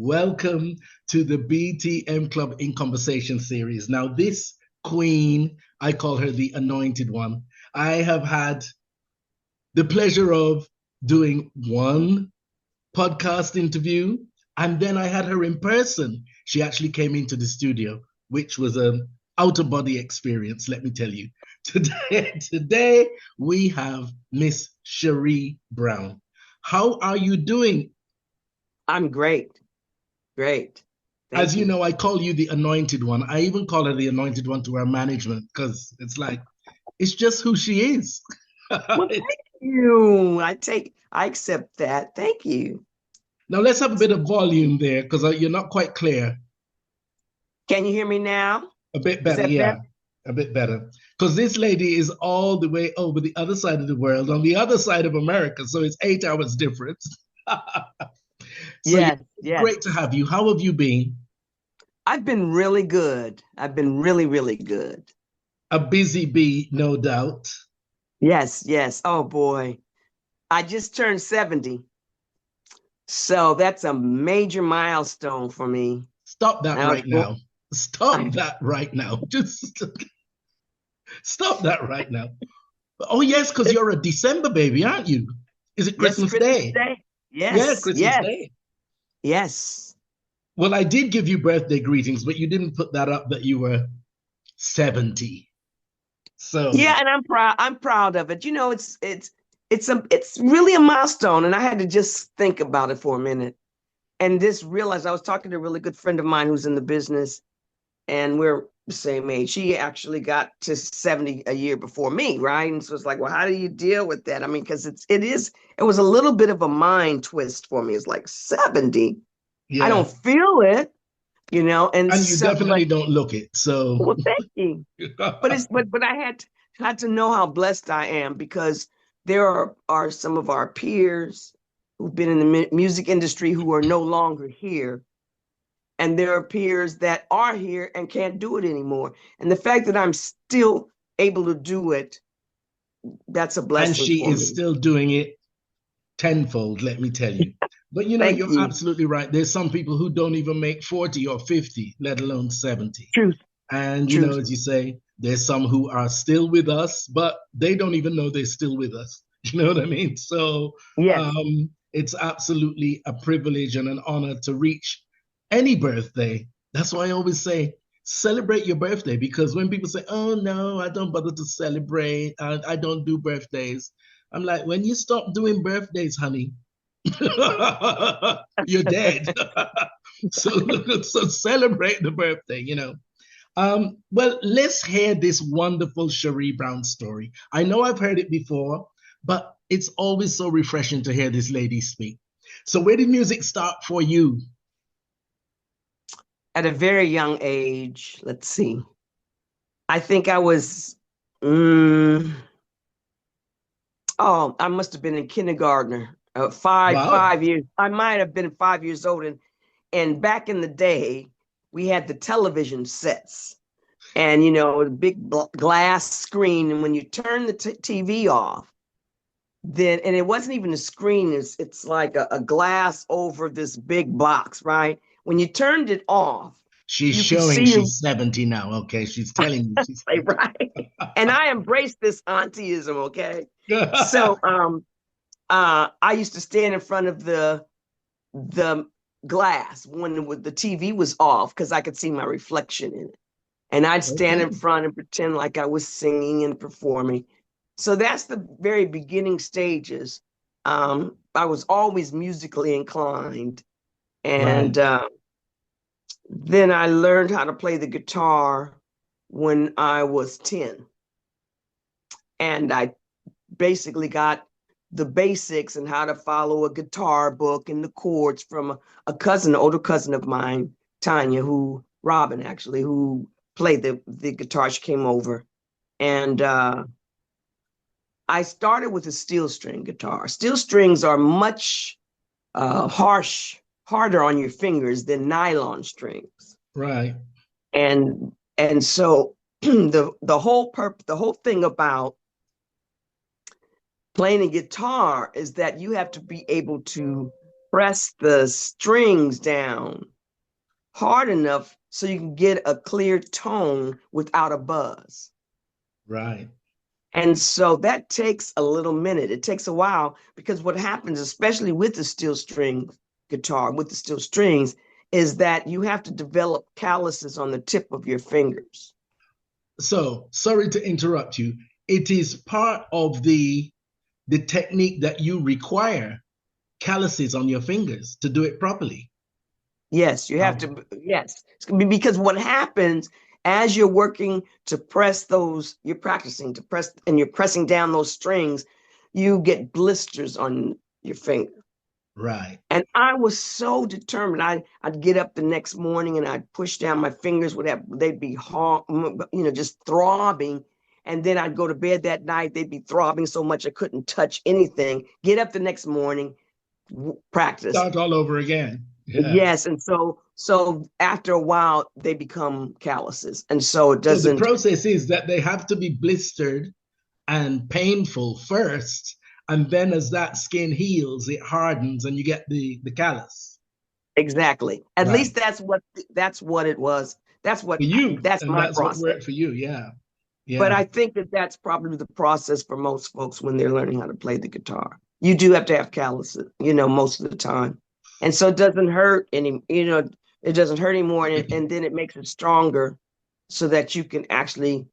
welcome to the BTM Club in Conversation series. Now, this queen, I call her the anointed one. I have had the pleasure of doing one podcast interview, and then I had her in person. She actually came into the studio, which was an out-of-body experience, let me tell you. Today we have Miss Sheree Brown. How are you doing? I'm great. Great. As you know, I call you the anointed one. I even call her the anointed one to our management because it's like, it's just who she is. Well, thank you. I accept that. Thank you. Now let's have a bit of volume there because you're not quite clear. Can you hear me now? A bit better, yeah. Better? A bit better. Because this lady is all the way over the other side of the world, on the other side of America. So it's 8 hours difference. So yes. Great to have you. How have you been? I've been really good. I've been really, really good. A busy bee, no doubt. Yes. Oh boy. I just turned 70. So that's a major milestone for me. Stop that right now. Stop that right now. Just stop that right now. Oh, yes, because you're a December baby, aren't you? Is it Christmas Day? Yes. Yeah, Christmas Day. Yes. Well, I did give you birthday greetings, but you didn't put that up that you were 70. So yeah, and I'm proud of it. You know, it's really a milestone, and I had to just think about it for a minute, and just realize I was talking to a really good friend of mine who's in the business, and we're the same age. She actually got to 70 a year before me, right? And so it's like, well, how do you deal with that? I mean, because it was a little bit of a mind twist for me. It's like 70. Yeah. I don't feel it, you know, and you definitely don't look it. So well, thank you. but I had to know how blessed I am, because there are some of our peers who've been in the music industry who are no longer here. And there are peers that are here and can't do it anymore. And the fact that I'm still able to do it, that's a blessing. And she is still doing it tenfold, let me tell you. But you know, you're absolutely right. There's some people who don't even make 40 or 50, let alone 70. Truth. And, you know, as you say, there's some who are still with us, but they don't even know they're still with us. You know what I mean? So it's absolutely a privilege and an honor to reach any birthday. That's why I always say, celebrate your birthday, because when people say, oh, no, I don't bother to celebrate, I don't do birthdays. I'm like, when you stop doing birthdays, honey, you're dead. so celebrate the birthday, you know. Well, let's hear this wonderful Sheree Brown story. I know I've heard it before, but it's always so refreshing to hear this lady speak. So where did music start for you? At a very young age, let's see. I think I was, I must have been in kindergarten. Five years. I might have been 5 years old. And back in the day, we had the television sets, and, you know, the big glass screen. And when you turn the TV off, then, and it wasn't even a screen, it's like a glass over this big box, right? When you turned it off, she's showing she's 70 now. Okay, she's telling me she's right. And I embrace this auntie-ism, okay? So I used to stand in front of the glass when the TV was off, because I could see my reflection in it. And I'd stand in front and pretend like I was singing and performing. So that's the very beginning stages. I was always musically inclined. And then I learned how to play the guitar when I was 10. And I basically got the basics and how to follow a guitar book and the chords from a cousin, an older cousin of mine, Tanya, Robin actually, who played the guitar. She came over, and I started with a steel string guitar. Steel strings are much harder on your fingers than nylon strings. Right. And so the whole thing about playing a guitar is that you have to be able to press the strings down hard enough so you can get a clear tone without a buzz. Right. And so that takes a little minute. It takes a while because what happens, especially with the steel string guitar, with the steel strings, is that you have to develop calluses on the tip of your fingers. So, sorry to interrupt you. It is part of the technique that you require calluses on your fingers to do it properly. Yes, you have to. Yes, because what happens as you're working to press those, you're practicing to press and you're pressing down those strings, you get blisters on your finger. Right. And I was so determined. I'd get up the next morning and I'd push down my fingers, they'd be just throbbing. And then I'd go to bed that night, they'd be throbbing so much I couldn't touch anything. Get up the next morning, practice. Start all over again. Yeah. Yes. And so after a while, they become calluses. And so it doesn't. So the process is that they have to be blistered and painful first. And then as that skin heals, it hardens and you get the callus. Exactly. At least that's what it was. That's what for you. That's and my that's process. What worked for you. Yeah. Yeah. But I think that's probably the process for most folks when they're learning how to play the guitar. You do have to have calluses, most of the time. And so it doesn't hurt it doesn't hurt anymore. And then it makes it stronger so that you can actually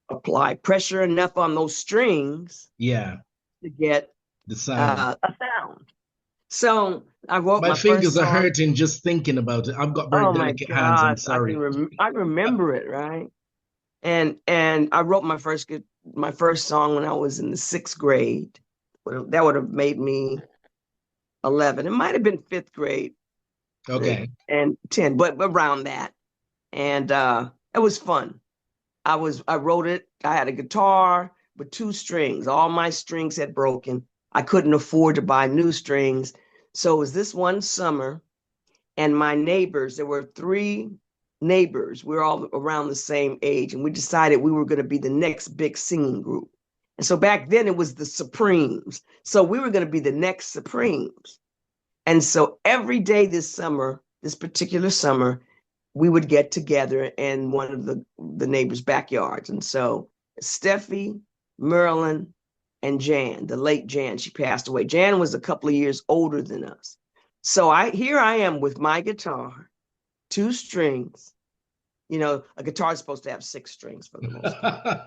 apply pressure enough on those strings. Yeah. To get the sound. A sound. So I wrote my fingers are hurting just thinking about it. I've got very delicate hands. I'm sorry. I remember it, right? And I wrote my first song when I was in the 6th grade. That would have made me 11. It might have been 5th grade. Okay. And 10, but around that. And it was fun. I wrote it. I had a guitar with 2 strings. All my strings had broken. I couldn't afford to buy new strings. So it was this one summer, and my neighbors, there were 3 neighbors. We were all around the same age, and we decided we were going to be the next big singing group. And so back then it was the Supremes. So we were going to be the next Supremes. And so every day this particular summer, we would get together in one of the neighbors' backyards. And so Steffi, Merlin, and Zhane, the late Zhane, she passed away. Zhane was a couple of years older than us. So here I am with my guitar, 2 strings. A guitar is supposed to have 6 strings for the most part.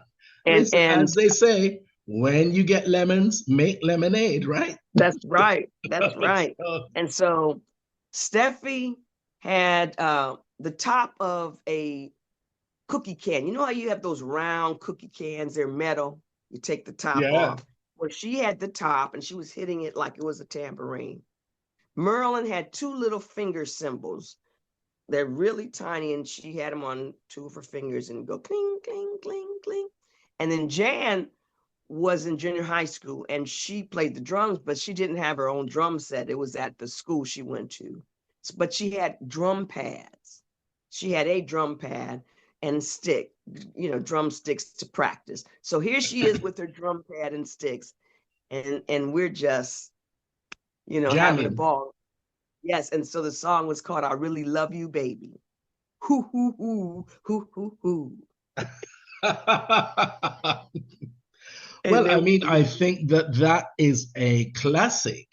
and as they say, when you get lemons, make lemonade, right? That's right. That's right. And so Steffi had the top of a cookie can. You know how you have those round cookie cans? They're metal. You take the top off. Well, she had the top and she was hitting it like it was a tambourine. Merlin had 2 little finger cymbals. They're really tiny, and she had them on 2 of her fingers and go cling, cling, cling, cling. And then Zhane was in junior high school and she played the drums, but she didn't have her own drum set. It was at the school she went to. But she had drum pads. She had a drum pad and drumsticks to practice. So here she is with her drum pad and sticks, and we're just, having a ball. Yes, and so the song was called "I Really Love You, Baby." Hoo hoo hoo hoo hoo hoo. Well, I mean, I think that is a classic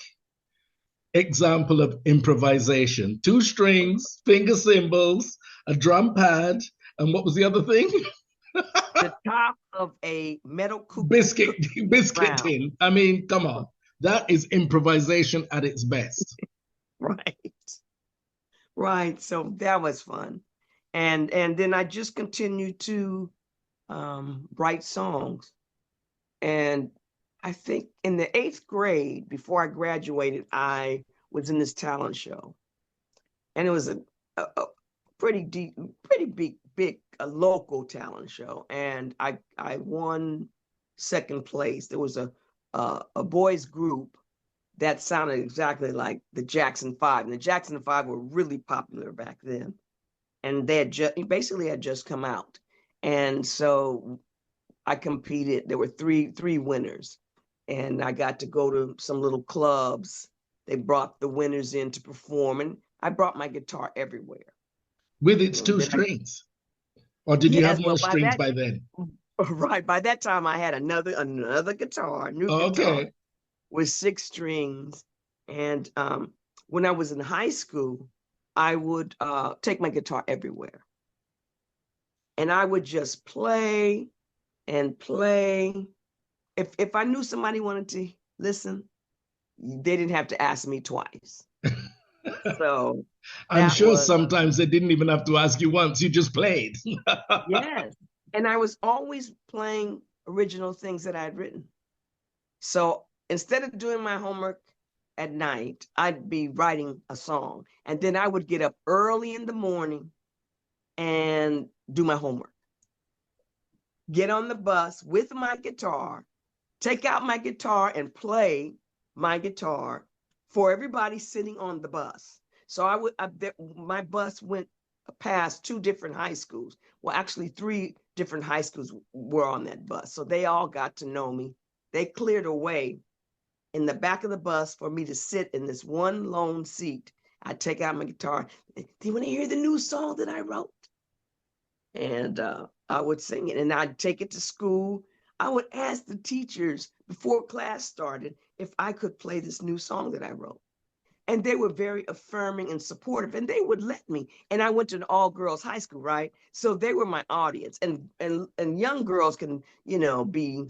example of improvisation. 2 strings, finger cymbals, a drum pad, and what was the other thing? The top of a metal cookie biscuit tin. I mean, come on. That is improvisation at its best. Right. So that was fun. And then I just continued to write songs. And I think in the 8th grade, before I graduated, I was in this talent show. And it was a pretty big local talent show. And I won 2nd place. There was a boys group that sounded exactly like the Jackson 5. And the Jackson 5 were really popular back then. And they had just come out. And so I competed. There were three winners. And I got to go to some little clubs they brought the winners in to perform, and I brought my guitar everywhere. With its two strings? Or did you have more strings by then? Right. By that time, I had another guitar, guitar with 6 strings. And when I was in high school, I would take my guitar everywhere. And I would just play and play. If I knew somebody wanted to listen, they didn't have to ask me twice. So I'm sure sometimes they didn't even have to ask you once, you just played. Yes. And I was always playing original things that I had written. So instead of doing my homework at night, I'd be writing a song. And then I would get up early in the morning and do my homework. Get on the bus with my guitar, take out my guitar and play my guitar for everybody sitting on the bus. So my bus went past 2 different high schools. Well, actually 3 different high schools were on that bus. So they all got to know me. They cleared a way in the back of the bus for me to sit in this one lone seat. I'd take out my guitar. Do you want to hear the new song that I wrote? And I would sing it, and I'd take it to school. I would ask the teachers before class started if I could play this new song that I wrote. And they were very affirming and supportive, and they would let me. And I went to an all-girls high school, right? So they were my audience. And young girls can, be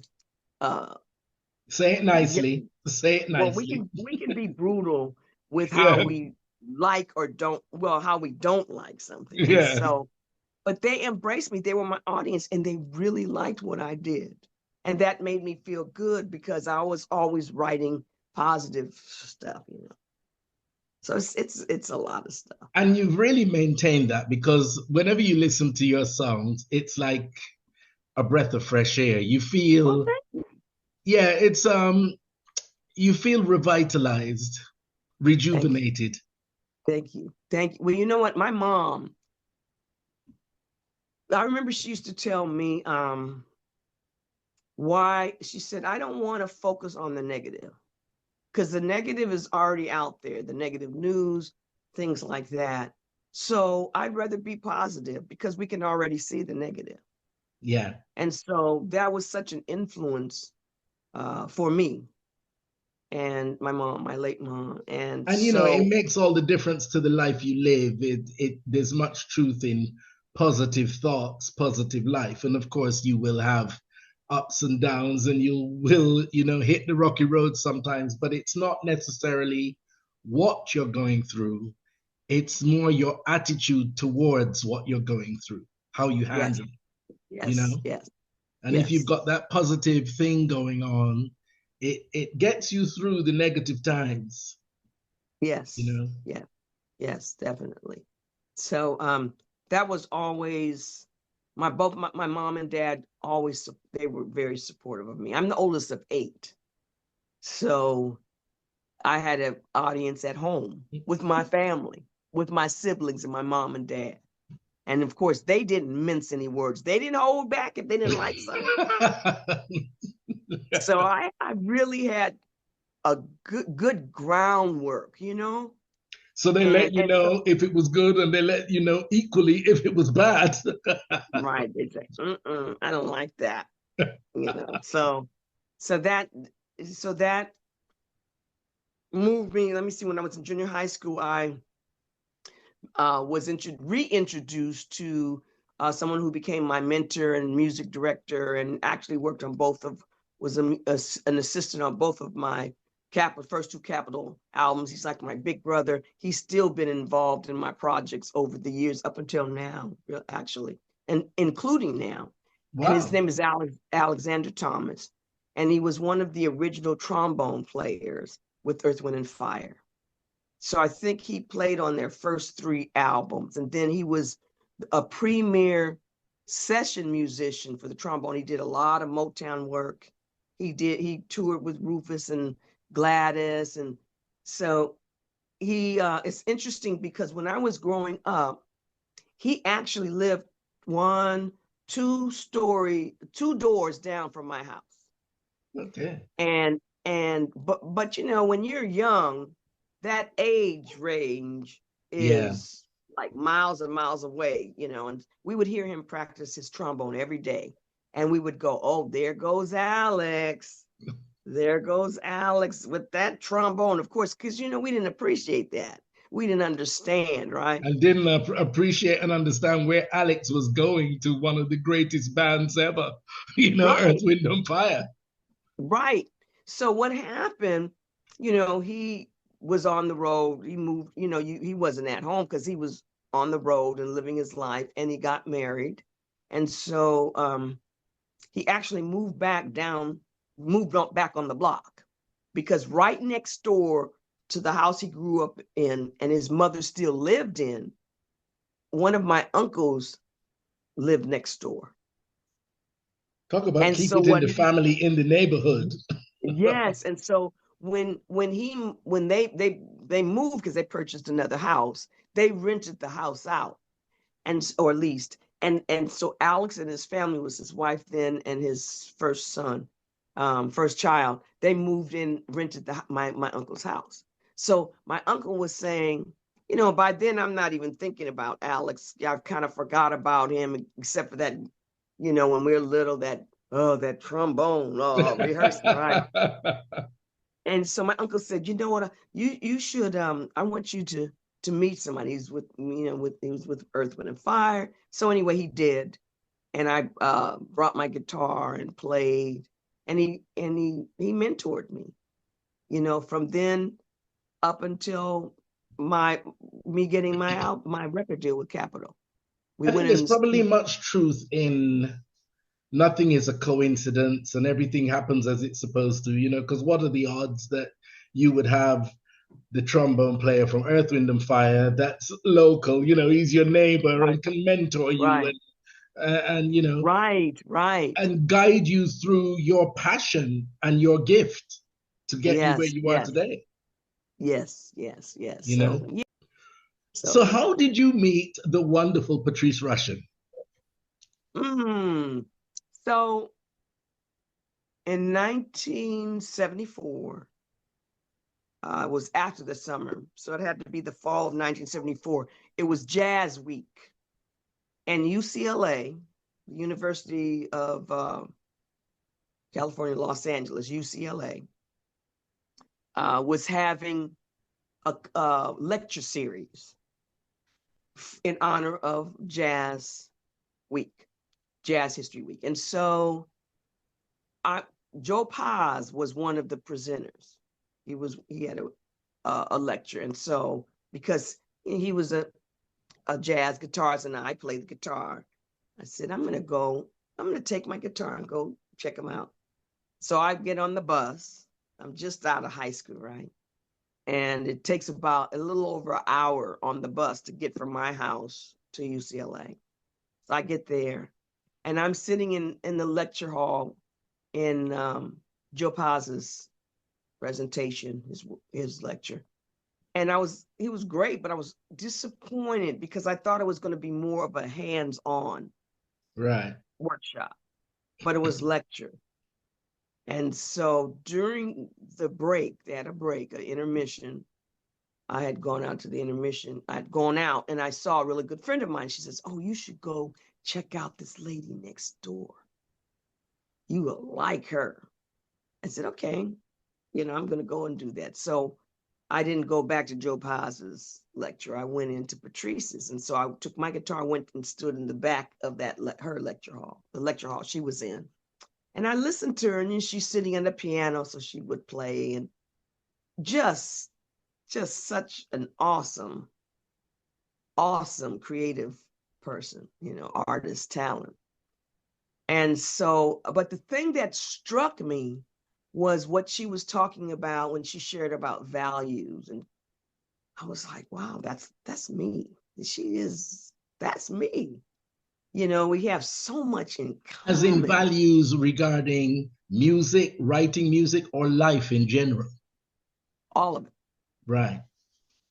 say it nicely. Say it nicely. Well, we can be brutal with how we like or don't, how we don't like something. Yeah. So, but they embraced me. They were my audience, and they really liked what I did. And that made me feel good because I was always writing positive stuff, So it's a lot of stuff. And you've really maintained that, because whenever you listen to your songs, it's like a breath of fresh air. You feel, it's you feel revitalized, rejuvenated. Thank you. Well, you know what? My mom, I remember she used to tell me why, she said, I don't want to focus on the negative, because the negative is already out there, the negative news, things like that. So I'd rather be positive because we can already see the negative. Yeah. And so that was such an influence for me and my mom, my late mom. And so, it makes all the difference to the life you live. There's much truth in positive thoughts, positive life. And of course, you will have ups and downs, and you will, hit the rocky road sometimes, but it's not necessarily what you're going through. It's more your attitude towards what you're going through, how you handle it. Yes. And if you've got that positive thing going on, it gets you through the negative times. Yes. Yes, definitely. So that was always my mom and dad always, they were very supportive of me. I'm the oldest of 8. So I had an audience at home with my family, with my siblings and my mom and dad. And of course, they didn't mince any words. They didn't hold back if they didn't like something. So I really had a good groundwork, So they let you know if it was good, and they let you know equally if it was bad. Right. They say, I don't like that. So that moved me. Let me see, when I was in junior high school, I was reintroduced to someone who became my mentor and music director, and actually worked on was an assistant on both of my first 2 Capitol albums. He's like my big brother. He's still been involved in my projects over the years, up until now, actually, and including now. Wow. And his name is Alexander Thomas. And he was one of the original trombone players with Earth, Wind, and Fire. So I think he played on their first 3 albums. And then he was a premier session musician for the trombone. He did a lot of Motown work. He toured with Rufus and Gladys. And so it's interesting because when I was growing up, he actually lived 2 doors down from my house. Okay. But when you're young, that age range Yeah. is like miles and miles away, you know, and we would hear him practice his trombone every day. And we would go, oh, there goes Alex. There goes Alex with that trombone. Of course, because, you know, we didn't appreciate that. We didn't understand, right? And didn't appreciate and understand where Alex was going to one of the greatest bands ever, you know, Earth, Right, Wind, and Fire. right. So what happened, you know, he was on the road. He moved, you know, he wasn't at home because he was on the road and living his life, and he got married. And so he actually moved on back on the block, because right next door to the house he grew up in and his mother still lived in, one of my uncles lived next door. Talk about And keep so it in what the family, in the neighborhood. yes, and so when they moved, because they purchased another house, they rented the house out, and or leased. And so Alex and his family, was his wife then and his first son, first child, they moved in, rented my uncle's house. So my uncle was saying, you know, by then I'm not even thinking about Alex. I've kind of forgot about him, except for that, you know, when we were little, that trombone, rehearsing, right? And so my uncle said, you know what, you should, I want you to meet somebody. He's with, you know, he was with Earth, Wind and Fire. So anyway, he did. And I brought my guitar and played, and he mentored me, you know, from then up until me getting my record deal with Capitol. We I went think there's in. probably much truth in nothing is a coincidence and everything happens as it's supposed to, you know, because what are the odds that you would have the trombone player from Earth, Wind and Fire that's local, you know, he's your neighbor Right, and can mentor you right, and you know, right, right. and guide you through your passion and your gift to get you where Yes, you are yes, today, yes, yes, yes. you So know. yeah, So so how did you meet the wonderful Patrice Rushen? mm, so in 1974, was after the summer, so it had to be the fall of 1974. It was Jazz Week, and UCLA, University of California, Los Angeles, UCLA, was having a lecture series in honor of Jazz Week, Jazz History Week. And so Joe Paz was one of the presenters. He had a lecture. And so because he was a jazz guitarist and I played the guitar, I said, I'm going to take my guitar and go check him out. So I get on the bus. I'm just out of high school, right? And it takes about a little over an hour on the bus to get from my house to UCLA. So I get there and I'm sitting in the lecture hall in Joe Paz's presentation, his lecture. And he was great, but I was disappointed because I thought it was going to be more of a hands-on Right. workshop, but it was lecture. And so during the break, they had a break, an intermission. I had gone out to the intermission. I'd gone out and I saw a really good friend of mine. She says, oh, you should go check out this lady next door. You will like her. I said, okay, you know, I'm going to go and do that. So I didn't go back to Joe Paz's lecture. I went into Patrice's. And so I took my guitar, went and stood in the back of her lecture hall, the lecture hall she was in. And I listened to her, and she's sitting on the piano, so she would play, and just such an awesome, awesome creative person, you know, artist, talent. And so, but the thing that struck me was what she was talking about when she shared about values. And I was like, wow, that's me. That's me. You know, we have so much in As in common. values regarding music, writing music, or life in general. All of it, Right.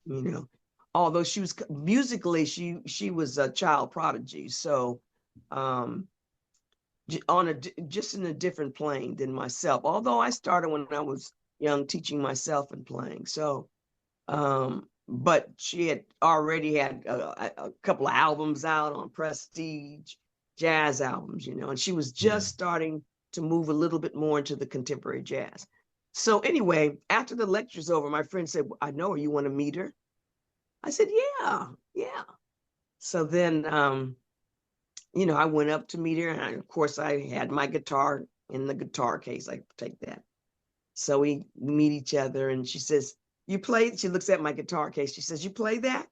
you know. Although she was musically, she was a child prodigy. So um just in a different plane than myself. Although I started when I was young teaching myself and playing. So But she had already had a couple of albums out on prestige jazz albums, you know, and she was just starting to move a little bit more into the contemporary jazz. So anyway, after the lecture's over, my friend said, I know her, you want to meet her? I said, yeah. So then, you know, I went up to meet her, and of course I had my guitar in the guitar case. I take that. So we meet each other, and she says, you play? She looks at my guitar case. She says, you play that?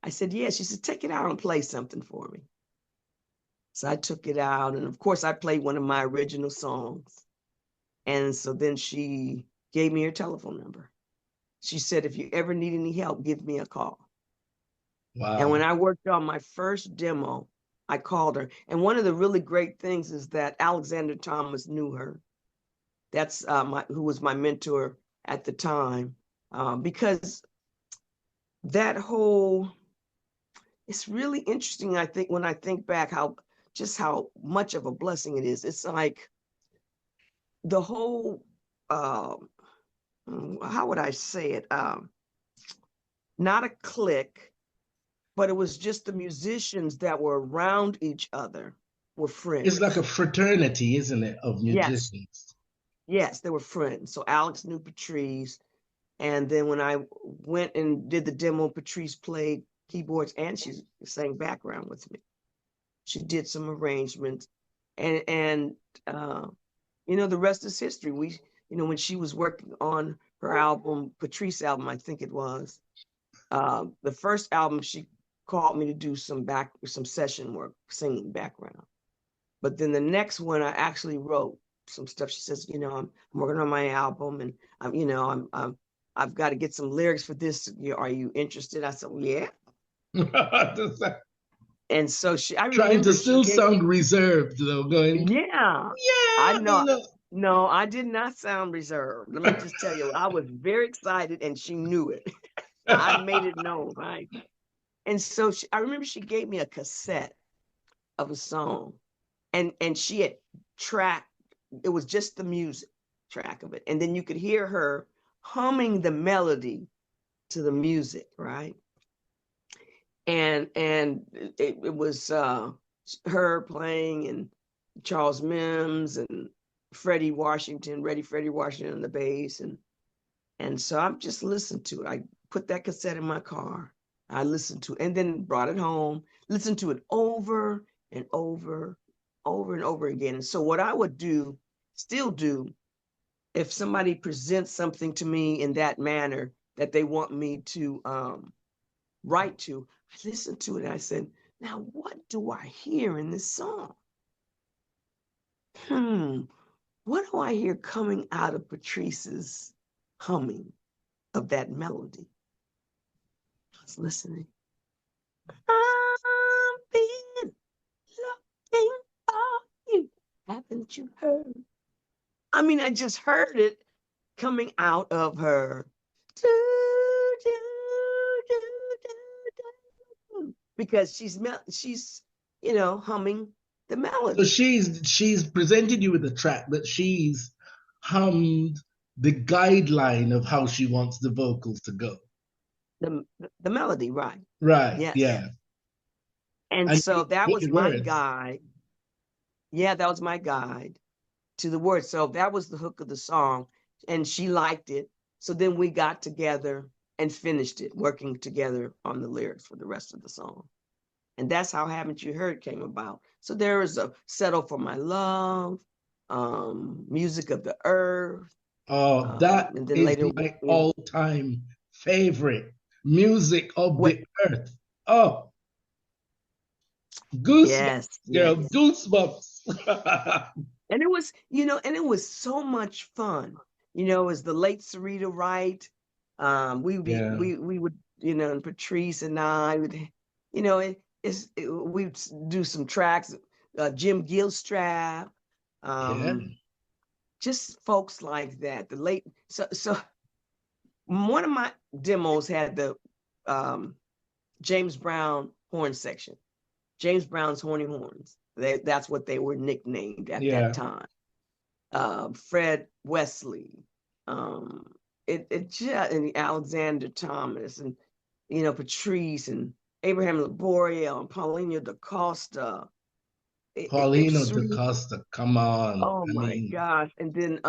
I said, yeah. She said, take it out and play something for me. So I took it out, and of course I played one of my original songs. And so then she gave me her telephone number. She said, if you ever need any help, give me a call. Wow. And when I worked on my first demo, I called her. And one of the really great things is that Alexander Thomas knew her. That's who was my mentor at the time. Because that whole, it's really interesting, I think, when I think back, how much of a blessing it is. It's like the whole, how would I say it? Not a clique, but it was just the musicians that were around each other were friends. It's like a fraternity, isn't it, of musicians? Yes, they were friends. So Alex knew Patrice. And then when I went and did the demo, Patrice played keyboards and she sang background with me. She did some arrangements. And you know, the rest is history. We, you know, when she was working on her album, Patrice album, I think it was, the first album, she called me to do some session work, singing background. But then the next one, I actually wrote some stuff. She says, you know, I'm working on my album, and I've got to get some lyrics for this. Are you interested? I said, well, yeah. And so I trying to still sound reserved, though, going, yeah, I know. No, I did not sound reserved. Let me just tell you, I was very excited, and she knew it. I made it known, right? And so I remember she gave me a cassette of a song, and she had tracked, it was just the music track of it. And then you could hear her humming the melody to the music, right? And it was her playing, and Charles Mims and Freddie Washington on the bass. And so I've just listened to it. I put that cassette in my car. I listened to it and then brought it home, listened to it over and over and over again. And so what I would still do, if somebody presents something to me in that manner that they want me to write to, I listened to it and I said, now what do I hear in this song? What do I hear coming out of Patrice's humming of that melody? I was listening. I've been looking for you. Haven't you heard? I mean, I just heard it coming out of her. Because she's you know, humming the melody. So she's presented you with a track that she's hummed the guideline of how she wants the vocals to go. The melody, right? Right. Yes. Yeah. And so that was my guide. Yeah, that was my guide to the words. So that was the hook of the song, and she liked it. So then we got together and finished it, working together on the lyrics for the rest of the song. And that's how Haven't You Heard came about. So there is a Settle for My Love, Music of the Earth. Oh, that and then is later, my all-time favorite, Music of the Earth. Oh, goosebumps, yes, girl, yes. Goosebumps. And it was, you know, and it was so much fun. You know, it was the late Sarita Wright. We would, you know, and Patrice and I would, you know, we'd do some tracks. Jim Gilstrap, just folks like that. The late, so one of my demos had the James Brown horn section. James Brown's Horny Horns. That's what they were nicknamed at that time. Fred Wesley, it just, and Alexander Thomas, and you know, Patrice, and Abraham Laboriel, and Paulino da Costa. It Paulino was da really, Costa, come on. oh I my mean, gosh. And then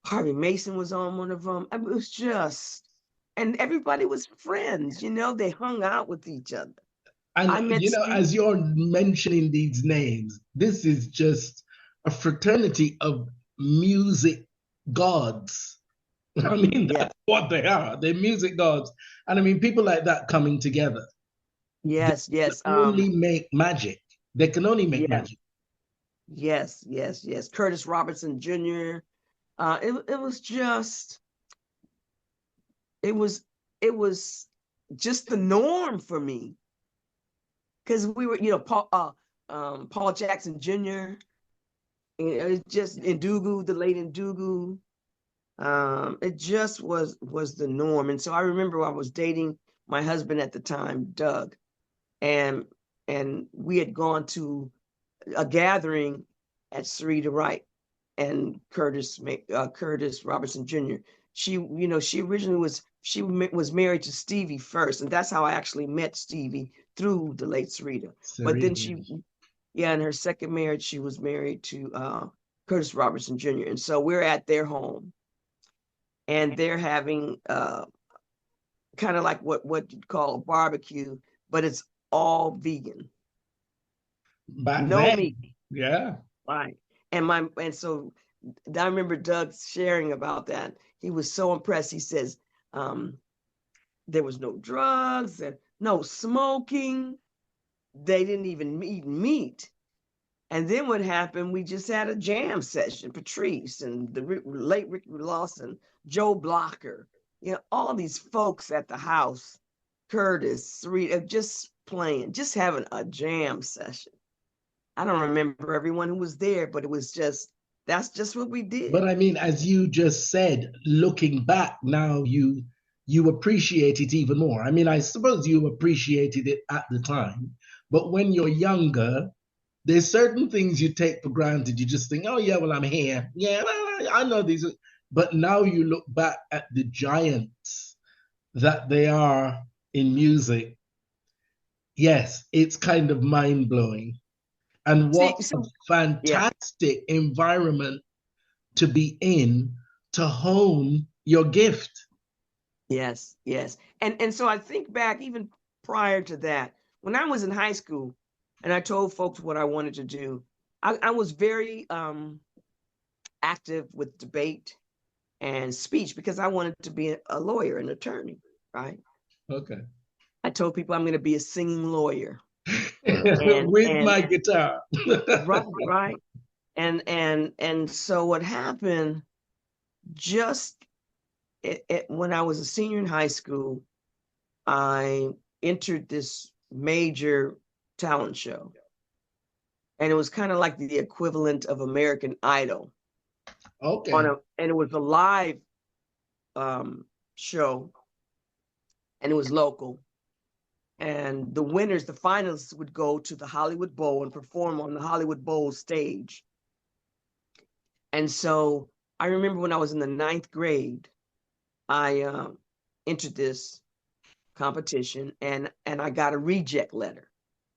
Harvey Mason was on one of them. I mean, it was just, and everybody was friends, you know, they hung out with each other. and I met Steve. as you're mentioning these names, this is just a fraternity of music gods. I mean, Yeah, that's what they are. They're music gods. And I mean, people like that coming together, they yes, can yes. only make magic. They can only make Yeah, magic. yes, yes, yes. Curtis Robertson Jr. It was just, it was, it was just the norm for me. Because we were, you know, Paul Jackson Jr., it just Ndugu, the late Ndugu. It just was the norm. And so I remember I was dating my husband at the time, Doug, and we had gone to a gathering at Sarita Wright and Curtis Robertson Jr. She, you know, she originally was married to Stevie first, and that's how I actually met Stevie, through the late Sarita. But then Serena. yeah, in her second marriage, she was married to Curtis Robertson Jr. And so we're at their home, and they're having kind of like what you'd call a barbecue, but it's all vegan, Back no then, meat, yeah. right? And so I remember Doug sharing about that. He was so impressed. He says there was no drugs and no smoking. They didn't even eat meat. And then what happened? We just had a jam session. Patrice and the late Ricky Lawson, Joe Blocker, you know, all these folks at the house, Curtis, Sarita, just playing, just having a jam session. I don't remember everyone who was there, but it was just, that's just what we did. But I mean, as you just said, looking back now, you appreciate it even more. I mean, I suppose you appreciated it at the time, but when you're younger, there's certain things you take for granted. You just think, oh yeah, well I'm here. Yeah, well, I know these. But now you look back at the giants that they are in music. Yes, it's kind of mind blowing. And See, what a so yeah, fantastic environment to be in to hone your gift. yes, yes. And so I think back even prior to that, when I was in high school and I told folks what I wanted to do, I was very active with debate and speech because I wanted to be a lawyer, an attorney, right? Okay. I told people I'm going to be a singing lawyer. With And my guitar. right, right. And so what happened, just when I was a senior in high school, I entered this major talent show. And it was kind of like the equivalent of American Idol Okay. and it was a live show, and it was local. And the winners, the finalists, would go to the Hollywood Bowl and perform on the Hollywood Bowl stage. And so I remember when I was in the ninth grade, I entered this competition, and I got a reject letter.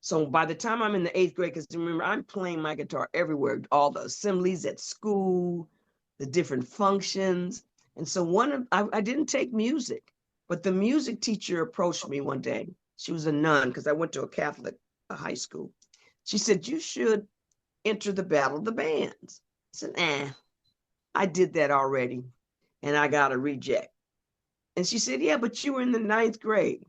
So by the time I'm in the eighth grade, because remember, I'm playing my guitar everywhere, all the assemblies at school, the different functions. And so I didn't take music, but the music teacher approached me one day. She was a nun because I went to a Catholic high school. She said, you should enter the Battle of the Bands. I said, I did that already, and I got a reject. And she said, yeah, but you were in the ninth grade.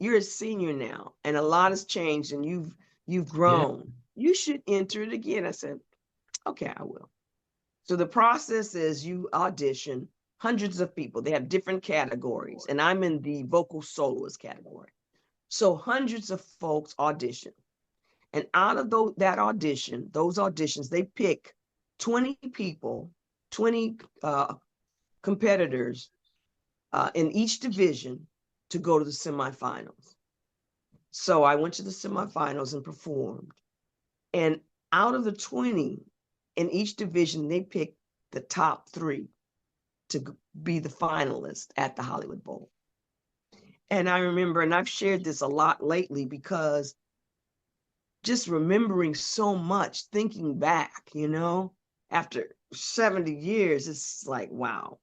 You're a senior now, and a lot has changed, and you've Yeah. grown. You should enter it again. I said, okay, I will. So the process is you audition hundreds of people. They have different categories, and I'm in the vocal soloist category. So hundreds of folks audition. And out of those auditions, they pick 20 people, 20 competitors in each division to go to the semifinals. So I went to the semifinals and performed. And out of the 20 in each division, they picked the top 3. to be the finalist at the Hollywood Bowl. And I remember, and I've shared this a lot lately because just remembering so much, thinking back, after 70 years, it's like, wow.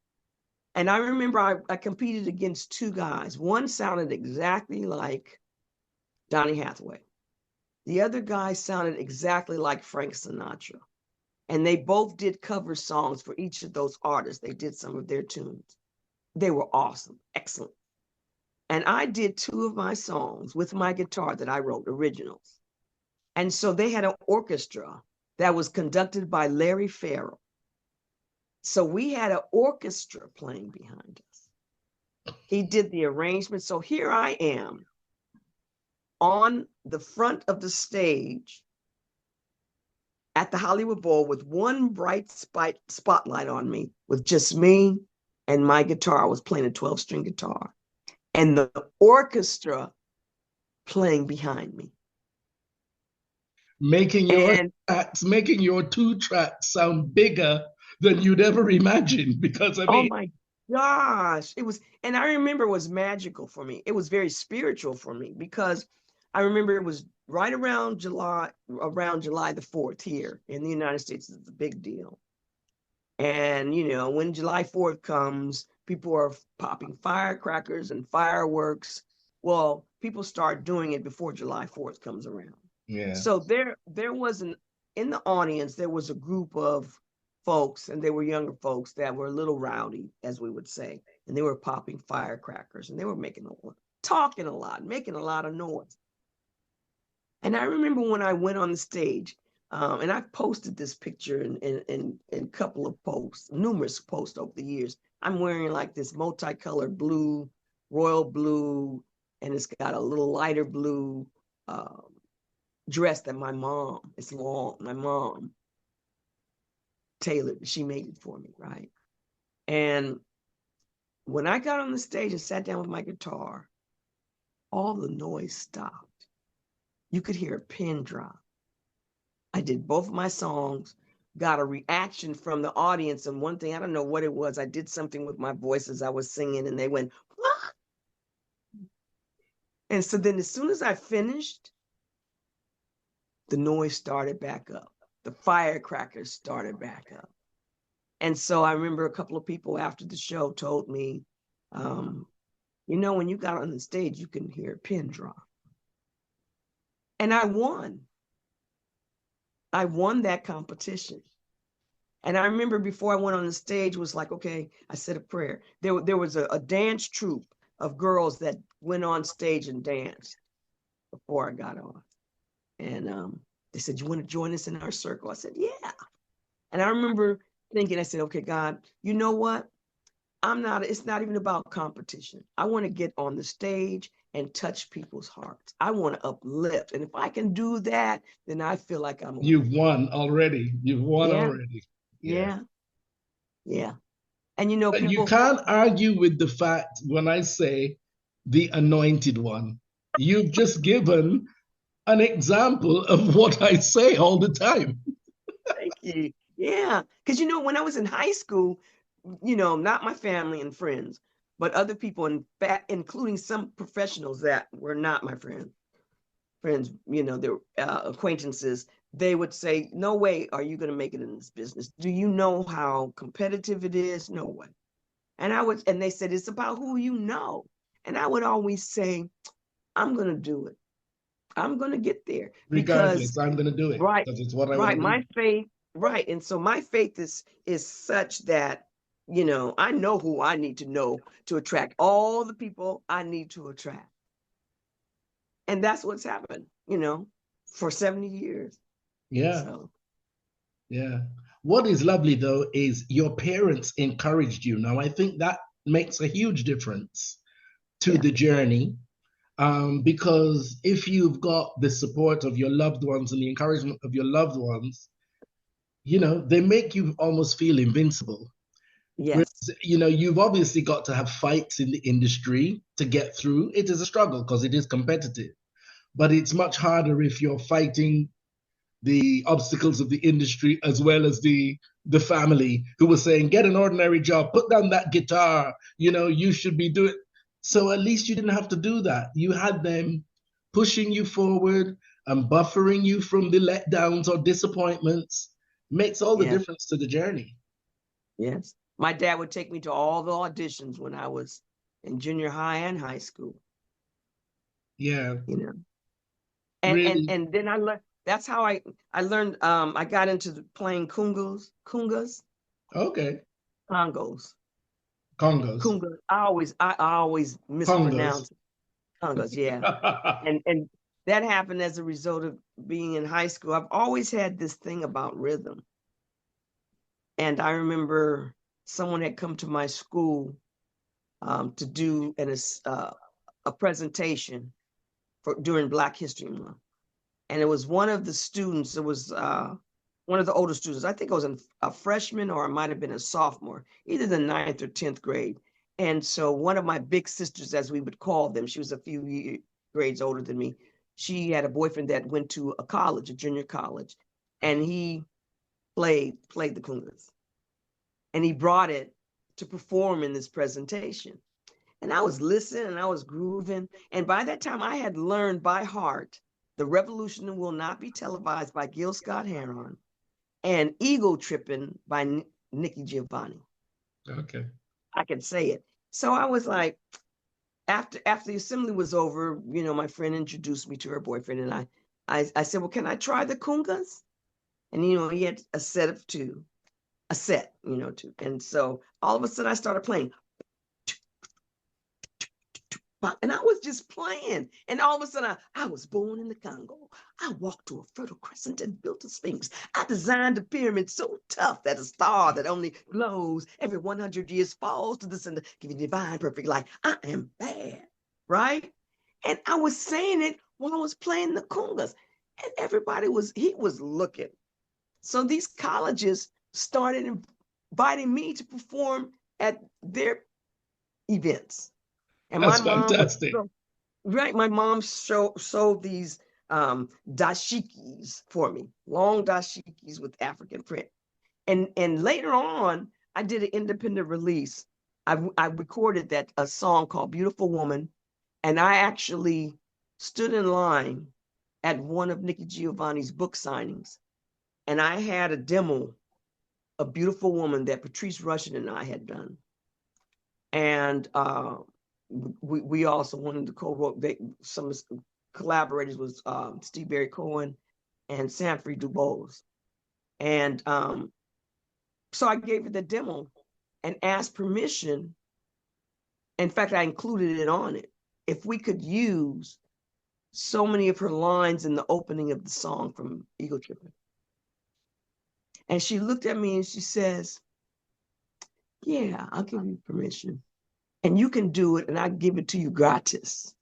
And I remember I competed against two guys. One sounded exactly like Donny Hathaway. The other guy sounded exactly like Frank Sinatra. And they both did cover songs for each of those artists. They did some of their tunes. They were awesome, excellent. And I did two of my songs with my guitar that I wrote, originals. And so they had an orchestra that was conducted by Larry Farrell. So we had an orchestra playing behind us. He did the arrangement. So here I am on the front of the stage at the Hollywood Bowl with one bright spotlight on me, with just me and my guitar. I was playing a 12-string guitar, and the orchestra playing behind me. Making your two tracks sound bigger than you'd ever imagined, because oh my gosh, it was, and I remember it was magical for me. It was very spiritual for me, because I remember it was right around July the 4th here in the United States. It's a big deal. And, when July 4th comes, people are popping firecrackers and fireworks. Well, people start doing it before July 4th comes around. Yeah. So there was in the audience, there was a group of folks, and they were younger folks that were a little rowdy, as we would say, and they were popping firecrackers, and they were talking a lot, making a lot of noise. And I remember when I went on the stage, and I've posted this picture in a couple of posts, numerous posts over the years. I'm wearing like this multicolored blue, royal blue, and it's got a little lighter blue dress that my mom tailored. She made it for me, right? And when I got on the stage and sat down with my guitar, all the noise stopped. You could hear a pin drop. I did both of my songs, got a reaction from the audience. And one thing, I don't know what it was, I did something with my voice as I was singing, and they went, "What?" And so then as soon as I finished, the noise started back up. The firecrackers started back up. And so I remember a couple of people after the show told me, when you got on the stage, you can hear a pin drop. And I won. I won that competition. And I remember before I went on the stage was like, okay, I said a prayer. There was a dance troupe of girls that went on stage and danced before I got on. And they said, "You want to join us in our circle?" I said, "Yeah." And I remember thinking, I said, "Okay, God, you know what? It's not even about competition. I want to get on the stage and touch people's hearts. I want to uplift. And if I can do that, then I feel like You've won already. You've won already. Yeah. And people, you can't argue with the fact when I say the anointed one. You've just given an example of what I say all the time. Thank you. Yeah. Because, when I was in high school, not my family and friends, but other people, including some professionals that were not my friends, their acquaintances, they would say, "No way are you going to make it in this business. Do you know how competitive it is? No way." And they said, "It's about who you know." And I would always say, "I'm going to do it. I'm going to get there." Regardless, I'm going to do it. Right. Because it's what I right. want to My do. faith. Right. And so my faith is such that, I know who I need to know to attract all the people I need to attract. And that's what's happened, for 70 years. Yeah. So. Yeah. What is lovely, though, is your parents encouraged you. Now, I think that makes a huge difference to the journey. Because if you've got the support of your loved ones and the encouragement of your loved ones, they make you almost feel invincible. Yes. Whereas, you've obviously got to have fights in the industry to get through. It is a struggle because it is competitive, but it's much harder if you're fighting the obstacles of the industry as well as the the family who was saying, get an ordinary job, put down that guitar, you should be doing. So at least you didn't have to do that. You had them pushing you forward and buffering you from the letdowns or disappointments. Makes all the Yeah. difference to the journey. Yes. My dad would take me to all the auditions when I was in junior high and high school. Yeah. And Really? and then I learned, that's how I learned, I got into playing congas. Okay. Congos. Congos. Congas. I always Congos. mispronounce it. Congas, yeah. And that happened as a result of being in high school. I've always had this thing about rhythm. And I remember someone had come to my school to do a presentation during Black History Month. And it was one of the students, it was one of the older students. I think it was a freshman or it might have been a sophomore, either the 9th or 10th grade. And so one of my big sisters, as we would call them, she was a few grades older than me. She had a boyfriend that went to a college, a junior college, and he played the congas. And he brought it to perform in this presentation. And I was listening and I was grooving. And by that time, I had learned by heart The Revolution Will Not Be Televised by Gil Scott-Heron and Ego Tripping by Nikki Giovanni. Okay. I could say it. So I was like, after the assembly was over, my friend introduced me to her boyfriend. And I said, well, can I try the congas? And, he had a set of two. And so all of a sudden I started playing. And I was just playing. And all of a sudden, I was born in the Congo. I walked to a fertile crescent and built a sphinx. I designed a pyramid so tough that a star that only glows every 100 years falls to the center, giving divine perfect light. I am bad, right? And I was saying it when I was playing the congas. And everybody was looking. So these colleges started inviting me to perform at their events. And That's my mom fantastic. my mom sewed these dashikis for me, long dashikis with African print. And later on, I did an independent release. I recorded a song called Beautiful Woman, and I actually stood in line at one of Nikki Giovanni's book signings, and I had a demo of Beautiful Woman that Patrice Rushen and I had done. And we also wanted to co-wrote some collaborators was Steve Barry Cohen and Sanford DuBose. And so I gave it the demo and asked permission. In fact, I included it on it. If we could use so many of her lines in the opening of the song from Ego Tripping. And she looked at me and she says, yeah, I'll give you permission. And you can do it, and I give it to you gratis.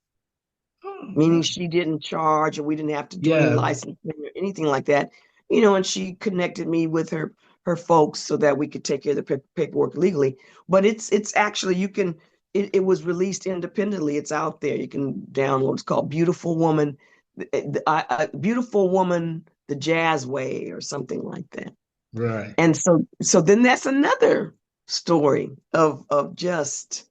Meaning she didn't charge, and we didn't have to do any licensing or anything like that. And she connected me with her folks so that we could take care of the paperwork legally. But it's actually, it was released independently. It's out there. You can download. It's called Beautiful Woman, Beautiful Woman, the Jazz Way, or something like that. Right. And so then that's another story of just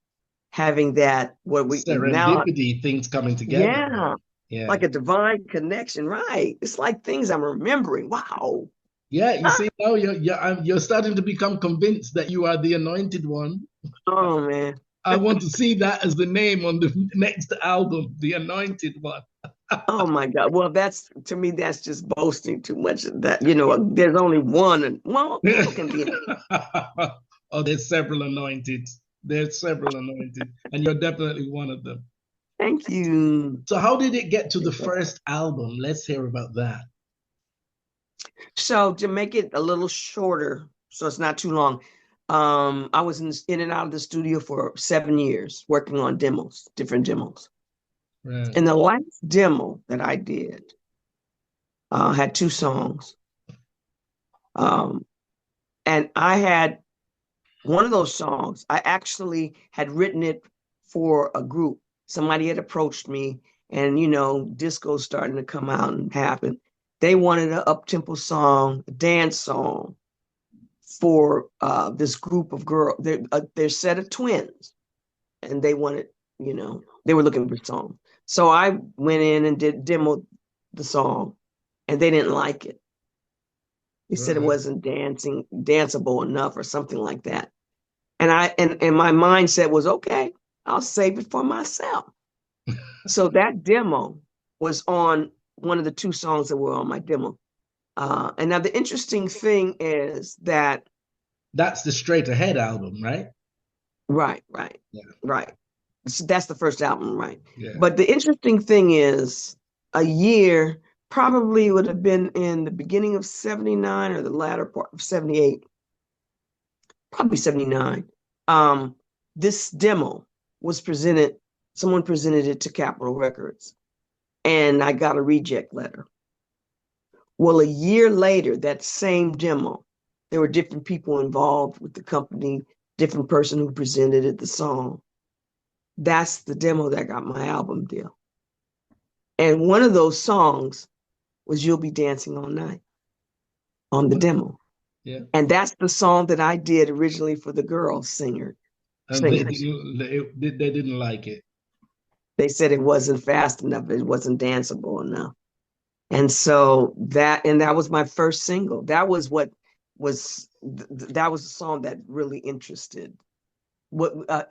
having that serendipity, now, things coming together. Yeah, like a divine connection, right? It's like things I'm remembering. Wow. Yeah, you see now you're starting to become convinced that you are the anointed one. Oh man. I want to see that as the name on the next album, the anointed one. Oh my God. Well, to me, that's just boasting too much. That there's only one, and well, people can be. Oh, there's several anointed. There's several anointed, and you're definitely one of them. Thank you. So how did it get to the first album? Let's hear about that. So to make it a little shorter, so it's not too long, I was in and out of the studio for 7 years working on different demos. Right. And the last demo that I did had 2 songs. And I had one of those songs, I actually had written it for a group. Somebody had approached me, and disco's starting to come out and happen. They wanted an up-tempo song, a dance song for this group of girls. They're set of twins, and they wanted, they were looking for songs. So I went in and demoed the song, and they didn't like it. They said it wasn't danceable enough or something like that. And my mindset was, okay, I'll save it for myself. So that demo was on one of the 2 songs that were on my demo. And now the interesting thing is that that's the Straight Ahead album, right? Right. Yeah. Right. So that's the first album, right? Yeah. But the interesting thing is, a year probably would have been in the beginning of 79 or the latter part of 78, probably 79. This demo was presented, someone presented it to Capitol Records, and I got a reject letter. Well, a year later, that same demo, there were different people involved with the company, different person who presented it, the song. That's the demo that got my album deal. And one of those songs was You'll Be Dancing All Night on the demo. Yeah. And that's the song that I did originally for the girl singers. And they didn't like it. They said it wasn't fast enough. It wasn't danceable enough. And so that was my first single. That was the song that really interested. That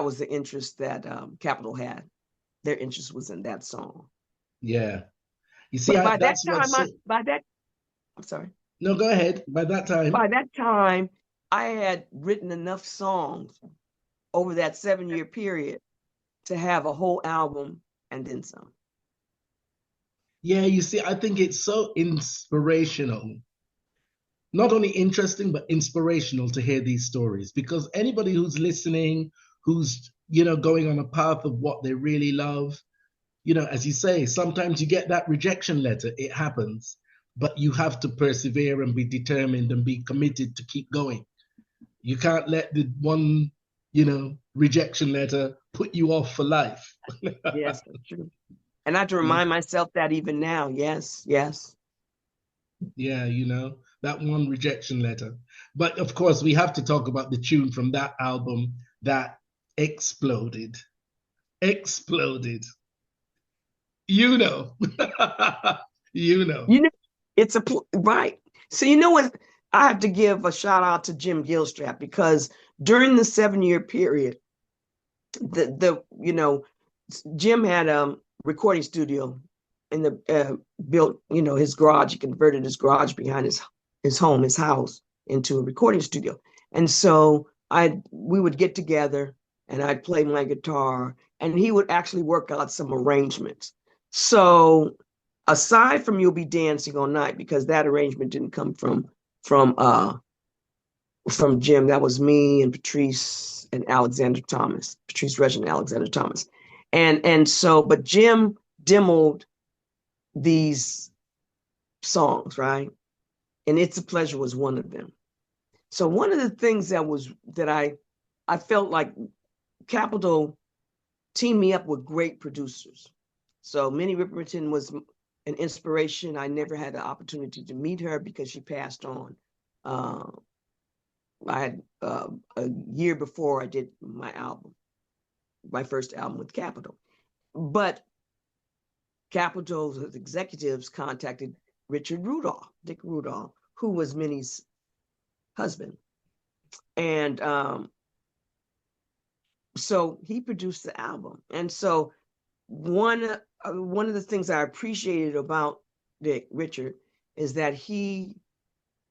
was the interest that Capitol had. Their interest was in that song. Yeah. You see, I'm sorry. No, go ahead. By that time, I had written enough songs over that 7-year period to have a whole album and then some. Yeah, you see, I think it's so inspirational. Not only interesting, but inspirational to hear these stories, because anybody who's listening, who's, going on a path of what they really love, as you say, sometimes you get that rejection letter. It happens, but you have to persevere and be determined and be committed to keep going. You can't let the one, rejection letter put you off for life. Yes, that's true. And I have to remind myself that even now. Yes. Yeah, that one rejection letter. But of course, we have to talk about the tune from that album that exploded. You know. It's right. So what? I have to give a shout out to Jim Gilstrap, because during the 7-year period, Jim had a recording studio in the built, his garage. He converted his garage behind his house into a recording studio. And so we would get together and I'd play my guitar and he would actually work out some arrangements. So aside from You'll Be Dancing All Night, because that arrangement didn't come from Jim, that was me and Patrice and Alexander Thomas, Patrice Rushen and Alexander Thomas. And so, but Jim demoed these songs, right? And It's a Pleasure was one of them. So one of the things that I felt like Capitol teamed me up with great producers. So Minnie Riperton was an inspiration. I never had the opportunity to meet her because she passed on. I had a year before I did my first album with Capitol. But Capitol's executives contacted Dick Rudolph, who was Minnie's husband. And so he produced the album. And so one of the things I appreciated about Richard is that he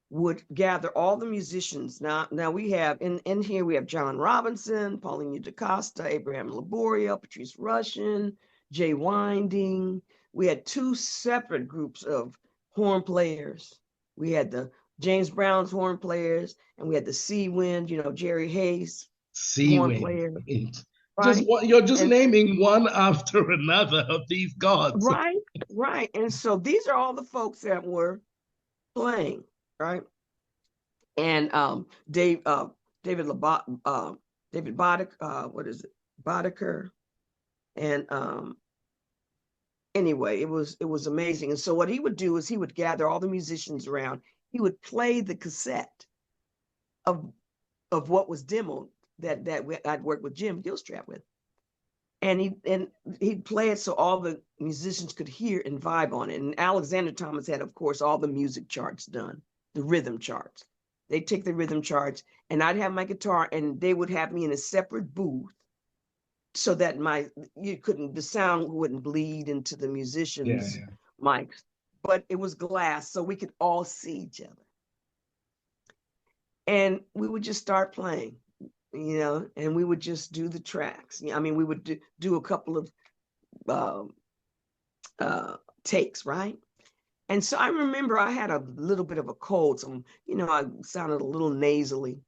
would gather all the musicians. Now we have in here we have John Robinson, Paulina DaCosta, Abraham Laborio, Patrice Rushen, Jay Winding. We had 2 separate groups of horn players. We had the James Brown's horn players, and we had the Sea Wind, Jerry Hayes horn player. Right? You're just naming one after another of these gods. Right. And so these are all the folks that were playing, right? And David Boddicker, and anyway, it was amazing. And so what he would do is he would gather all the musicians around he would play the cassette of what was demoed that I'd worked with Jim Gilstrap with. And he'd play it so all the musicians could hear and vibe on it. And Alexander Thomas had, of course, all the music charts done, the rhythm charts. They'd take the rhythm charts, and I'd have my guitar, and they would have me in a separate booth so that the sound wouldn't bleed into the musicians' mics. But it was glass, so we could all see each other. And we would just start playing. And we would just do the tracks. I mean, we would do a couple of takes, right? And so I remember I had a little bit of a cold. So, I sounded a little nasally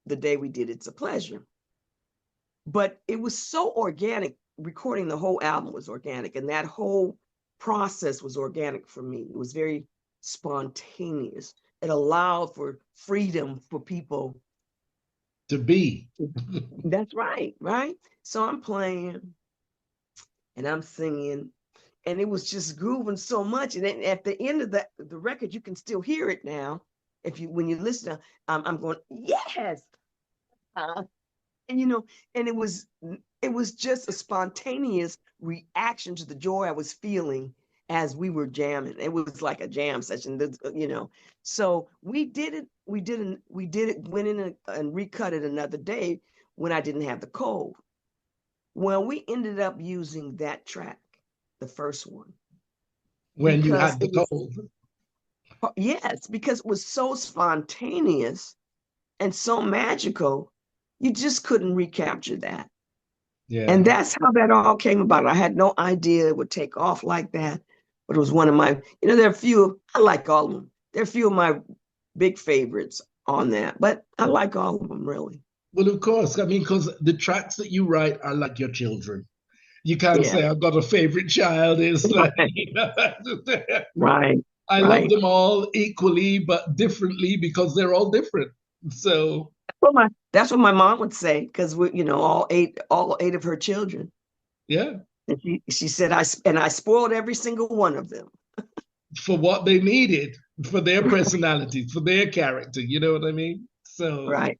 the day we did It's a Pleasure. But it was so organic. Recording the whole album was organic. And that whole process was organic for me. It was very spontaneous. It allowed for freedom for people to be. That's right. So I'm playing and I'm singing, and it was just grooving so much. And then at the end of the record, you can still hear it now. When you listen, I'm going, yes. And and it was just a spontaneous reaction to the joy I was feeling as we were jamming. It was like a jam session, So we did it. Went in and recut it another day when I didn't have the cold. Well, we ended up using that track, the first one. When you had the cold. Yes, because it was so spontaneous and so magical, you just couldn't recapture that. Yeah. And that's how that all came about. I had no idea it would take off like that, but it was one of my, there are a few, I like all of them. There are a few of my big favorites on that, but I like all of them, really. Well, of course. I mean, because the tracks that you write are like your children. You can't say I've got a favorite child. It's like, right. I love them all equally, but differently because they're all different. So that's what my mom would say, because we, all eight of her children. Yeah. And she said I spoiled every single one of them. For what they needed, for their personalities, for their character. You know what I mean? So right.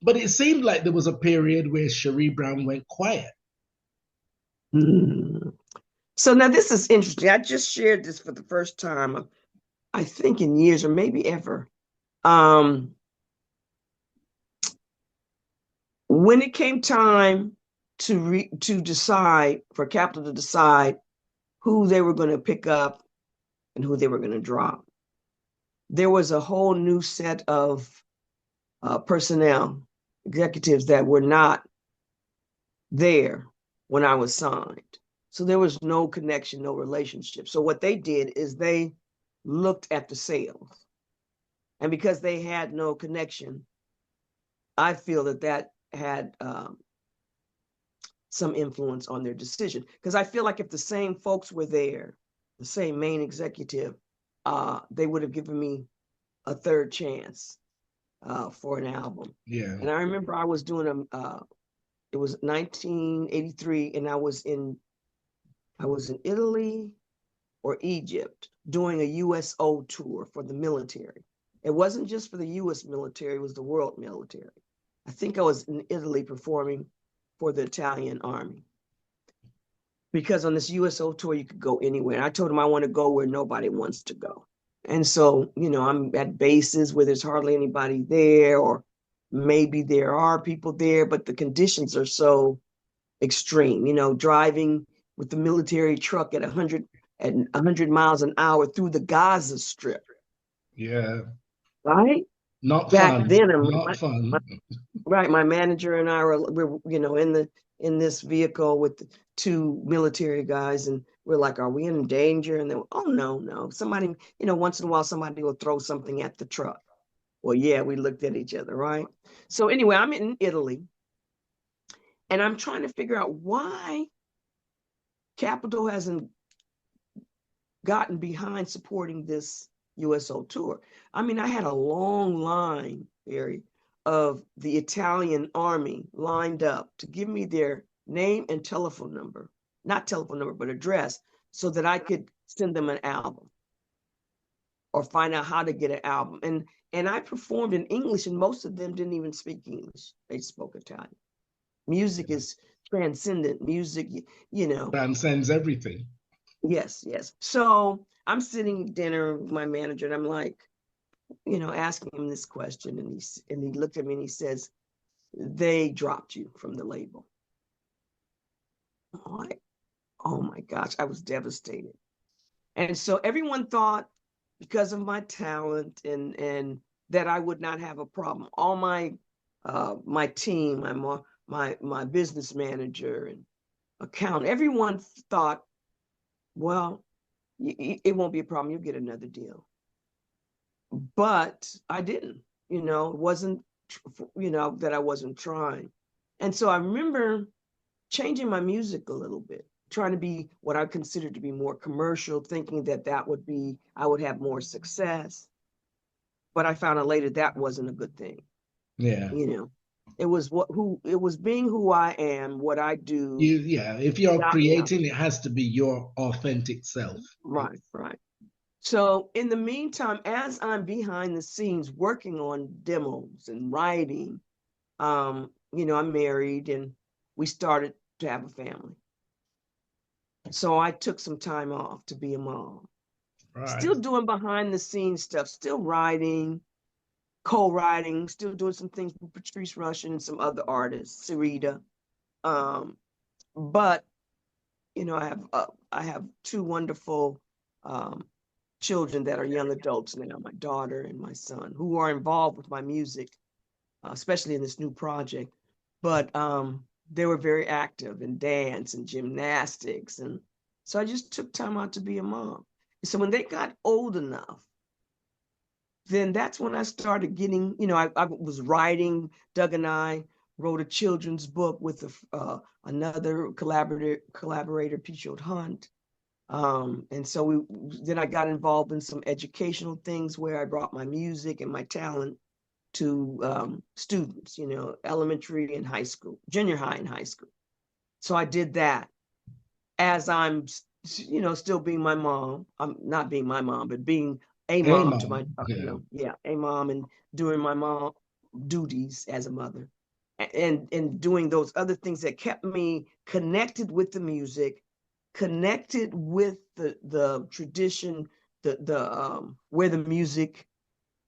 But it seemed like there was a period where Sheree Brown went quiet. So now this is interesting. I just shared this for the first time, I think in years or maybe ever. When it came time to decide, for Capitol to decide who they were going to pick up and who they were going to drop, there was a whole new set of personnel, executives that were not there when I was signed. So there was no connection, no relationship. So what they did is they looked at the sales. And because they had no connection, I feel that had some influence on their decision. Because I feel like if the same folks were there, the same main executive, they would have given me a third chance for an album. Yeah. And I remember I was doing it was 1983, and I was in Italy or Egypt doing a USO tour for the military. It wasn't just for the US military, it was the world military. I think I was in Italy performing for the Italian army. Because on this USO tour, you could go anywhere. And I told them I want to go where nobody wants to go. And so, I'm at bases where there's hardly anybody there, or maybe there are people there, but the conditions are so extreme, driving with the military truck at 100 miles an hour through the Gaza Strip. Yeah. Right? Not Back fun. then, Not fun. Right. My manager and I we're in this vehicle with two military guys, and we're like, are we in danger? And they were, oh, no. Somebody, once in a while, somebody will throw something at the truck. Well, yeah, we looked at each other, right? So anyway, I'm in Italy, and I'm trying to figure out why Capitol hasn't gotten behind supporting this USO tour. I mean, I had a long line, Barry, of the Italian army lined up to give me their name and telephone number, not telephone number, but address, so that I could send them an album or find out how to get an album. And I performed in English, and most of them didn't even speak English. They spoke Italian. Music is transcendent. Music, you know. Transcends everything. Yes, yes. So I'm sitting at dinner with my manager, and I'm like, you know, asking him this question, and he looked at me and he says, "They dropped you from the label." I'm like, oh my gosh, I was devastated. And so everyone thought, because of my talent and that I would not have a problem. All my my team, my business manager and accountant, everyone thought, well, it won't be a problem. You'll get another deal. But I didn't. You know, it wasn't, you know, that I wasn't trying. And so I remember changing my music a little bit, trying to be what I considered to be more commercial, thinking that that would be, I would have more success. But I found out later that wasn't a good thing. Yeah. You know, it was it was being who I am, what I do. Yeah, if you're Got me out. creating, it has to be your authentic self. Right, right. So in the meantime, as I'm behind the scenes working on demos and writing, you know, I'm married and we started to have a family. So I took some time off to be a mom. Right. Still doing behind the scenes stuff, still writing, co-writing, still doing some things with Patrice Rushen and some other artists, Sarita. But you know, I have two wonderful children that are young adults now, my daughter and my son, who are involved with my music, especially in this new project. But they were very active in dance and gymnastics, and so I just took time out to be a mom. So when they got old enough, then that's when I started getting, you know, I was writing. Doug and I wrote a children's book with another collaborator, Pichot Hunt. And so then I got involved in some educational things where I brought my music and my talent to students, you know, elementary and high school, junior high and high school. So I did that as I'm, you know, still being my mom. I'm not being my mom, but being a mom to my, Yeah. you know, yeah, a mom, and doing my mom duties as a mother, and doing those other things that kept me connected with the music, connected with the tradition, the where the music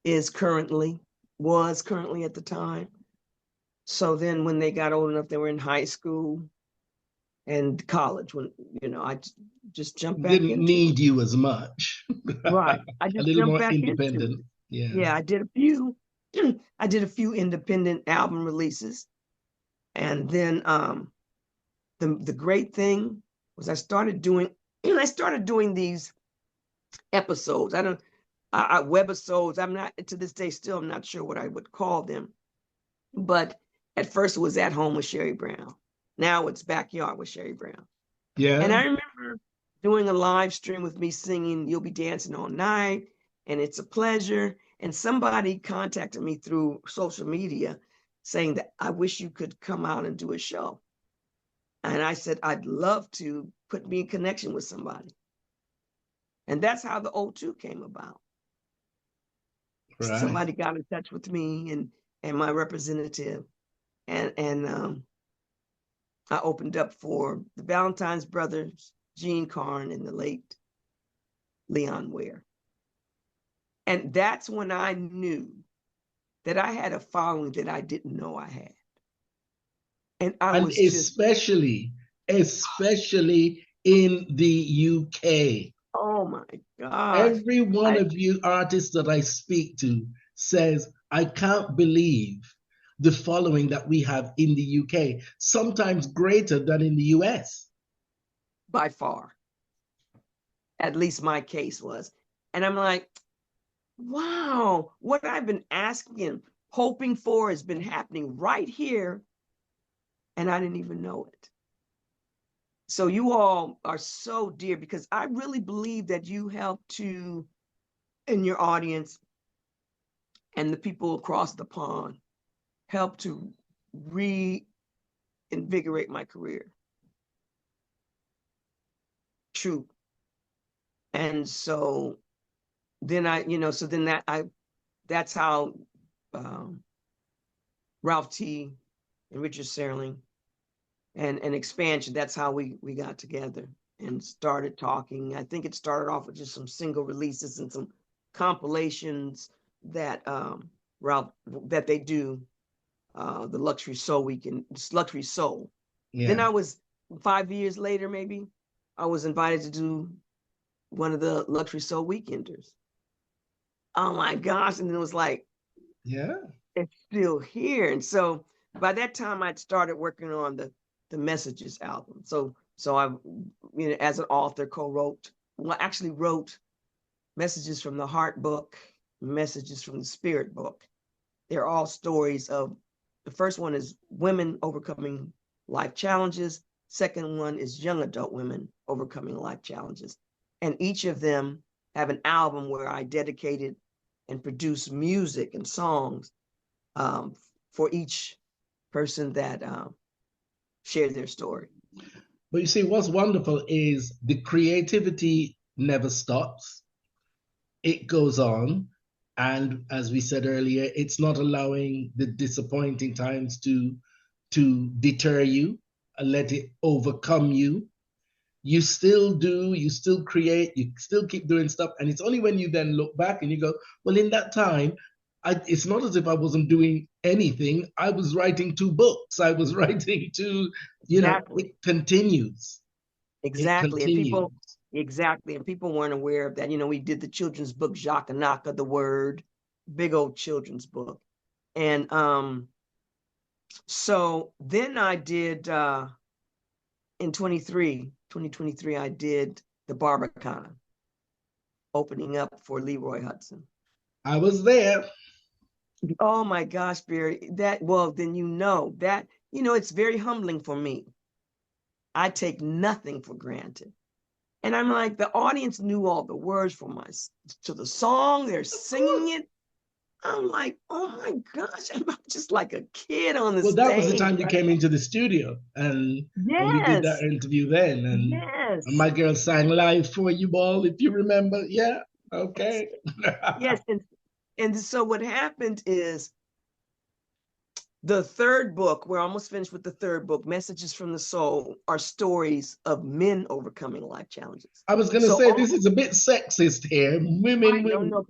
was currently at the time. So then when they got old enough, they were in high school and college, when, you know, I just jumped back Didn't into need you as much. it. Right. I A just little jumped more back into it. independent. Yeah. Yeah, I did a few I did a few independent album releases. And then the great thing was I started doing these episodes. Webisodes. I'm not, to this day, still, I'm not sure what I would call them. But at first it was At Home with Sheree Brown. Now it's Backyard with Sheree Brown. Yeah. And I remember doing a live stream with me singing You'll Be Dancing All Night and It's a Pleasure. And somebody contacted me through social media saying that I wish you could come out and do a show. And I said, I'd love to, put me in connection with somebody. And that's how the O2 came about. Right. Somebody got in touch with me and my representative. And I opened up for the Valentine's brothers, Zhane and the late Leon Ware. And that's when I knew that I had a following that I didn't know I had. And especially in the UK. Oh my gosh. Every one of you artists that I speak to says, I can't believe the following that we have in the UK, sometimes greater than in the US. By far. At least my case was. And I'm like, wow, what I've been asking and hoping for has been happening right here. And I didn't even know it. So you all are so dear, because I really believe that you help to, in your audience and the people across the pond, help to reinvigorate my career. True. And so then that's how Ralph T and Richard Serling and Expansion, that's how we got together and started talking. I think it started off with just some single releases and some compilations that Ralph that they do, the Luxury Soul Weekend, Luxury Soul. Yeah. Then I was 5 years later, maybe I was invited to do one of the Luxury Soul Weekenders. Oh my gosh. And it was like, yeah, it's still here. And so by that time I'd started working on the Messages album. So I, as an author, wrote Messages from the Heart book, Messages from the Spirit book. They're all stories of, the first one is women overcoming life challenges. Second one is young adult women overcoming life challenges. And each of them have an album where I dedicated and produced music and songs for each person that shared their story. But you see, what's wonderful is the creativity never stops. It goes on. And as we said earlier, it's not allowing the disappointing times to deter you and let it overcome you. You still do, you still create, you still keep doing stuff. And it's only when you then look back and you go, well, in that time, it's not as if I wasn't doing anything. I was writing 2 books. I was writing 2, Exactly. It continues. Exactly. It continues. And people weren't aware of that. We did the children's book, Jacques Anaka, The Word, big old children's book. And so then I did, in 2023, I did the Barbican, opening up for Leroy Hudson. I was there. Oh my gosh, Barry, then it's very humbling for me. I take nothing for granted. And I'm like, the audience knew all the words to the song. They're singing it. I'm like, oh my gosh, I'm just like a kid on the stage. Well, that was the time you came into the studio and we did that interview then. And my girl sang live for you all, if you remember. Yeah, okay. Yes, and so what happened is the third book, we're almost finished with the third book, Messages from the Soul, are stories of men overcoming life challenges. I was going to say, this is a bit sexist here. Women. No,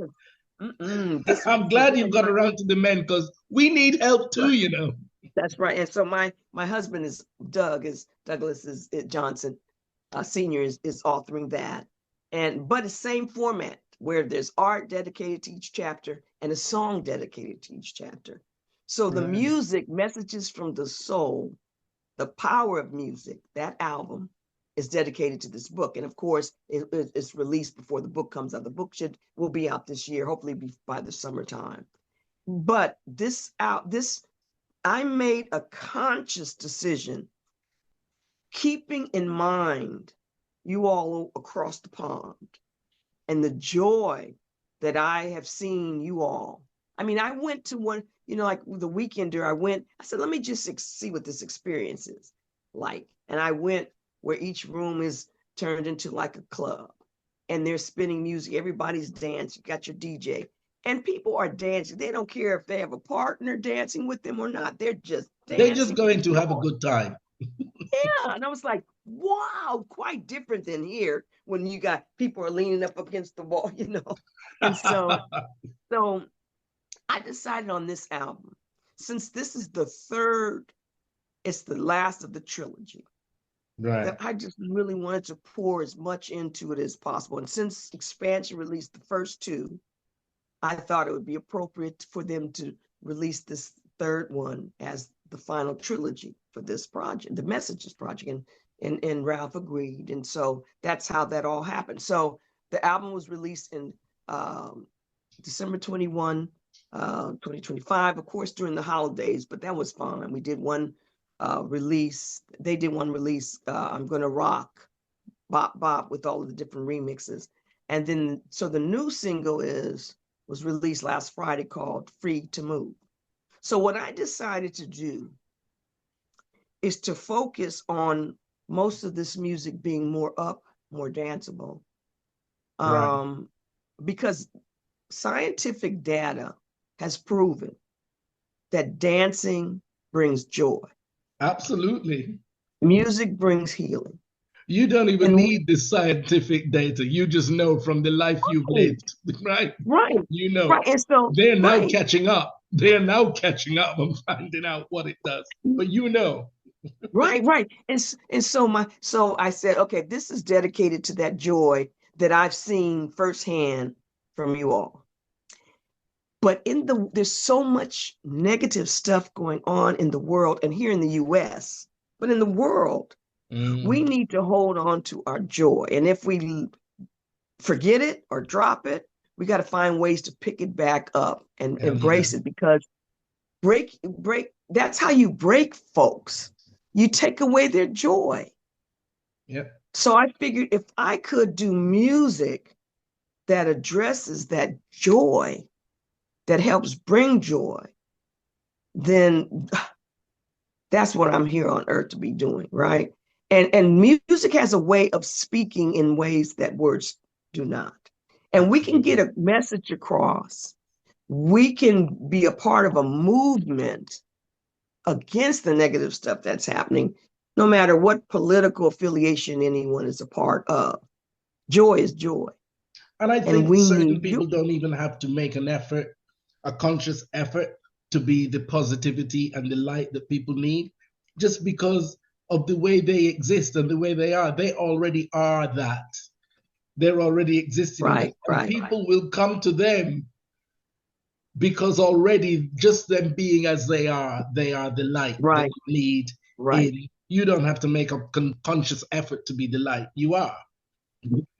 I'm glad you've got around to the men because we need help too, That's right. And so my husband is Douglas Johnson, Senior is authoring that. But the same format where there's art dedicated to each chapter and a song dedicated to each chapter. So the music, Messages from the Soul, The Power of Music, that album is dedicated to this book. And of course, it's released before the book comes out. The book will be out this year, hopefully by the summertime. But I made a conscious decision, keeping in mind you all across the pond and the joy that I have seen you all. I mean, I went to one, like the Weekender, I said, let me just see what this experience is like. And I went where each room is turned into like a club and they're spinning music. Everybody's dancing, you got your DJ. And people are dancing. They don't care if they have a partner dancing with them or not. They're just dancing. They're just going to have a good time. Yeah. And I was like, wow, quite different than here when you got people are leaning up against the wall, And so I decided on this album, since this is the third, it's the last of the trilogy. Right. That I just really wanted to pour as much into it as possible. And since Expansion released the first 2, I thought it would be appropriate for them to release this third one as the final trilogy for this project, the Messages project. And Ralph agreed. And so that's how that all happened. So the album was released in December 21, 2025, of course, during the holidays, but that was fine. We did one release. They did one release, I'm Gonna Rock, Bop Bop, with all of the different remixes. And then, so the new single was released last Friday called Free to Move. So what I decided to do is to focus on most of this music being more danceable. because scientific data has proven that dancing brings joy. Absolutely. Music brings healing. You don't even And need the scientific data. You just know from the life you've lived, right? Right. You know. Right. And so, They're now right. catching up. They're now catching up and finding out what it does. But you know. Right, right. And so I said, okay, this is dedicated to that joy that I've seen firsthand from you all. But there's so much negative stuff going on in the world and here in the US, but in the world, we need to hold on to our joy. And if we forget it or drop it, we got to find ways to pick it back up and embrace it, because break, that's how you break folks. You take away their joy. Yep. So I figured if I could do music that addresses that joy, that helps bring joy, then that's what I'm here on earth to be doing, right? And music has a way of speaking in ways that words do not. And we can get a message across. We can be a part of a movement against the negative stuff that's happening, no matter what political affiliation anyone is a part of. Joy is joy. And I think we certain need people joy. don't even have to make an effort, a conscious effort, to be the positivity and the light that people need. Just because of the way they exist and the way they are, they already are that. They're already existing. Right, and right. people will come to them because already just them being as they are the light that Right, you need. right, You don't have to make a conscious effort to be the light. You are.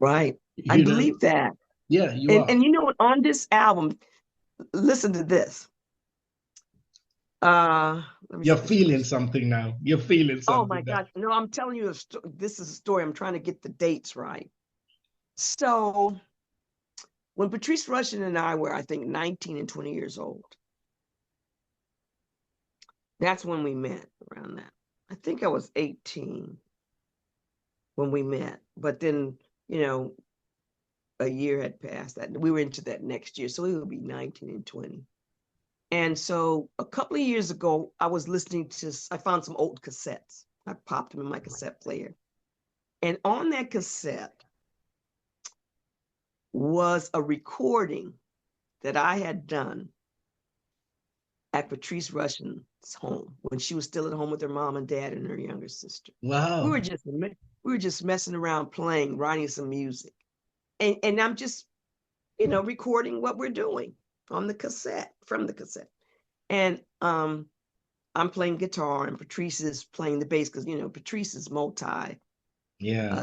right. I You know? believe that. Yeah, you are. And you know what? On this album, listen to this. Let me You're see this feeling first. something now. You're feeling Oh something my now. gosh. No, I'm telling you, this is a story. I'm trying to get the dates right. So when Patrice Rushen and I were, I think, 19 and 20 years old, that's when we met, around that. I think I was 18 when we met, but then, a year had passed. That we were into that next year, so we would be 19 and 20. And so a couple of years ago, I found some old cassettes. I popped them in my cassette player. And on that cassette was a recording that I had done at Patrice Rushen's home when she was still at home with her mom and dad and her younger sister. Wow. We were just messing around, playing, writing some music. And I'm just, recording what we're doing on the cassette, from the cassette. And I'm playing guitar and Patrice is playing the bass, because Patrice is multi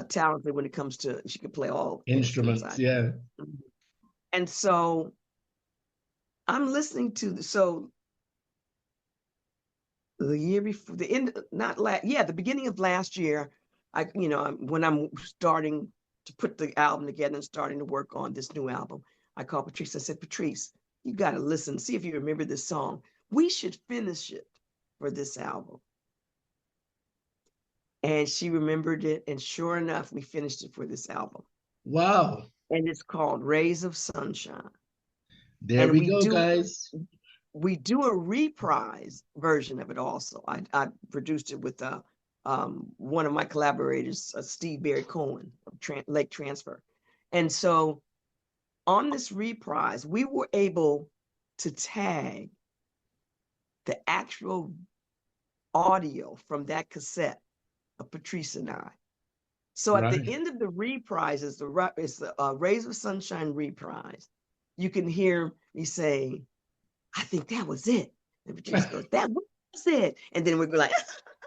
talented when it comes to, she can play all instruments. Yeah. And so I'm listening to the year before, the beginning of last year, when I'm starting to put the album together and starting to work on this new album, I called Patrice. I said, Patrice, you got to listen, see if you remember this song. We should finish it for this album. And she remembered it. And sure enough, we finished it for this album. Wow. And it's called Rays of Sunshine. There we go, guys. We do a reprise version of it also. I produced it with one of my collaborators, Steve Barry Cohen of Lake Transfer. And so on this reprise, we were able to tag the actual audio from that cassette of Patrice and I. So at the end of the reprise is the Rays of Sunshine reprise. You can hear me say, I think that was it. And Patrice goes, that was it. And then we're like,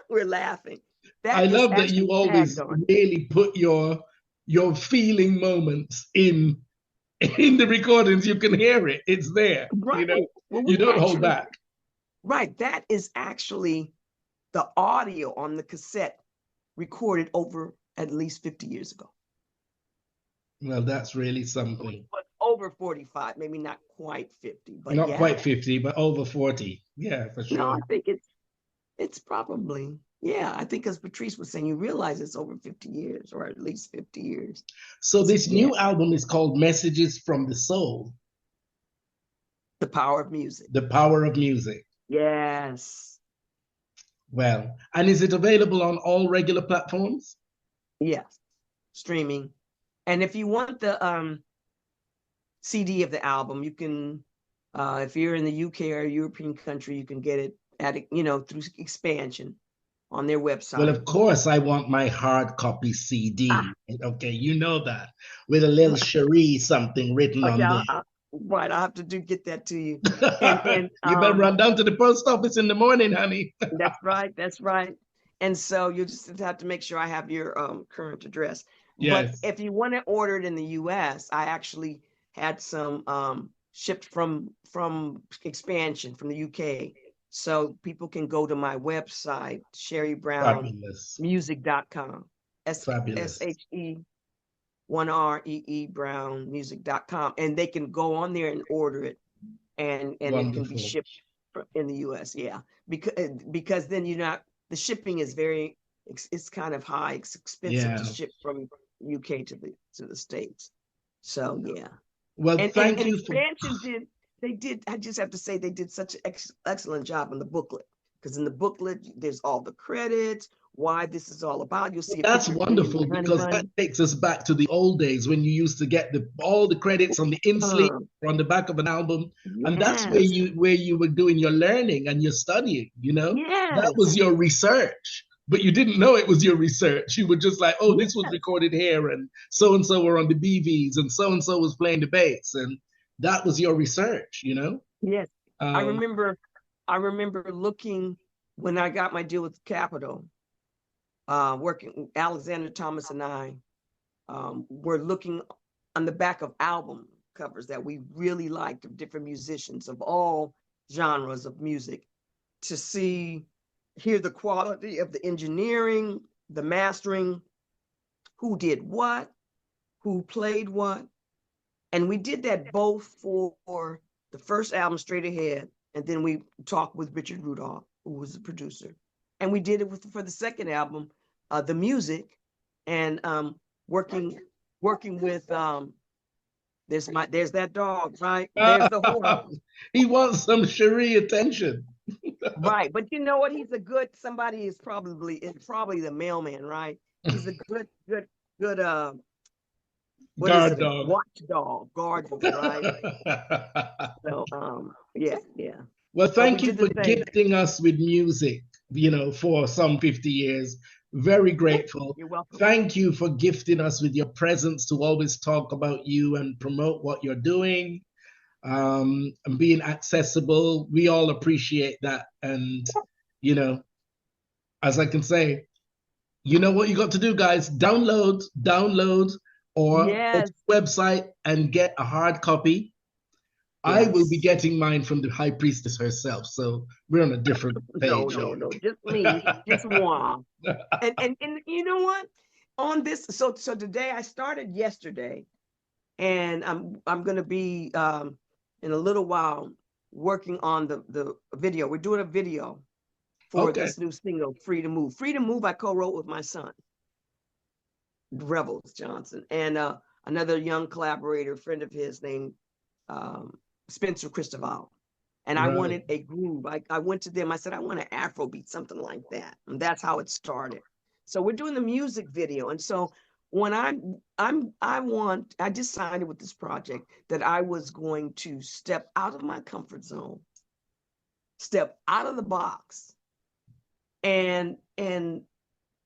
we're laughing. I love that you always really put your feeling moments in the recordings. You can hear it. It's there. Right. Well, you don't hold back. Right. That is actually the audio on the cassette recorded over at least 50 years ago. Well, that's really something. But over 45, maybe not quite 50, but not quite 50, but over 40. Yeah, for sure. No, I think it's probably Yeah, I think as Patrice was saying, you realize it's over 50 years, or at least 50 years. So this Yeah. new album is called Messages from the Soul. The Power of Music. The Power of Music. Yes. Well, and is it available on all regular platforms? Yes. Streaming. And if you want the CD of the album, you can, if you're in the UK or a European country, you can get it at, through expansion on their website. Well, of course, I want my hard copy CD. Okay, you know that, with a little Sheree something written on there. Right, I'll have to get that to you. And you better run down to the post office in the morning, honey. That's right. That's right. And so you just have to make sure I have your current address. Yes. But if you want to order it in the US, I actually had some shipped from expansion from the UK. So people can go to my website, ShereeBrownMusic.com. SHE1REE Brownmusic.com. And they can go on there and order it. And it can be shipped in the US. Yeah. Because then the shipping is it's kind of high. It's expensive to ship from UK to the States. So yeah. Well, thank you. Expansion I just have to say they did such an excellent job in the booklet, because in the booklet there's all the credits, why this is all about. You'll see. That's wonderful, because that takes us back to the old days when you used to get all the credits on the insleep or on the back of an album, and that's where you were doing your learning and your studying. That was your research. But you didn't know it was your research. You were just like, oh, this was recorded here, and so were on the BVs, and so was playing the bass, and that was your research, Yes. I remember looking when I got my deal with Capitol, working, Alexander Thomas and I were looking on the back of album covers that we really liked, of different musicians of all genres of music, to hear the quality of the engineering, the mastering, who did what, who played what. And we did that both for the first album, Straight Ahead, and then we talked with Richard Rudolph, who was the producer. And we did it for the second album, The Music, and working with there's that dog, right? There's the horse. He wants some Sheree attention. Right, but you know what? He's a good somebody. It's probably the mailman, right? He's a good guard dog, watchdog, guardian, right? So yeah. Well, thank you for gifting us with music, for some 50 years. Very grateful. You're welcome. Thank you for gifting us with your presence to always talk about you and promote what you're doing. And being accessible. We all appreciate that. And, as I can say, you know what you got to do, guys. Download, or go to the website and get a hard copy. Yes. I will be getting mine from the High Priestess herself. So we're on a different page. No, just me, just one. And you know what? On this, so today I started yesterday, and I'm going to be in a little while working on the video. We're doing a video for this new single, Free to Move. Free to Move, I co-wrote with my son, Rebels Johnson, and another young collaborator, friend of his named Spencer Christoval. And I wanted a groove. I went to them, I said, I want an Afrobeat, something like that. And that's how it started. So we're doing the music video. And so when I decided with this project that I was going to step out of my comfort zone, step out of the box. And in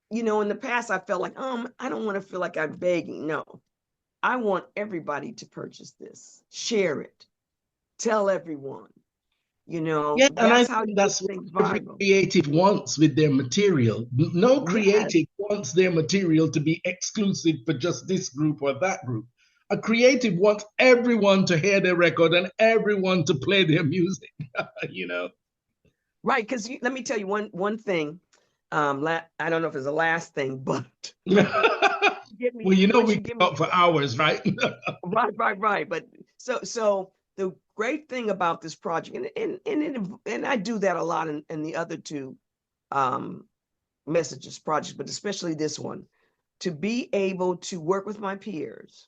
the past, I felt like, I don't want to feel like I'm begging. No, I want everybody to purchase this, share it, tell everyone, Yeah, that's and that's what every creative wants with their material. No creative wants their material to be exclusive for just this group or that group. A creative wants everyone to hear their record and everyone to play their music, Right, because let me tell you one thing. I don't know if it's the last thing, but well, we can talk for hours, right? Right. But so the great thing about this project, and I do that a lot in the other two messages, projects, but especially this one, to be able to work with my peers,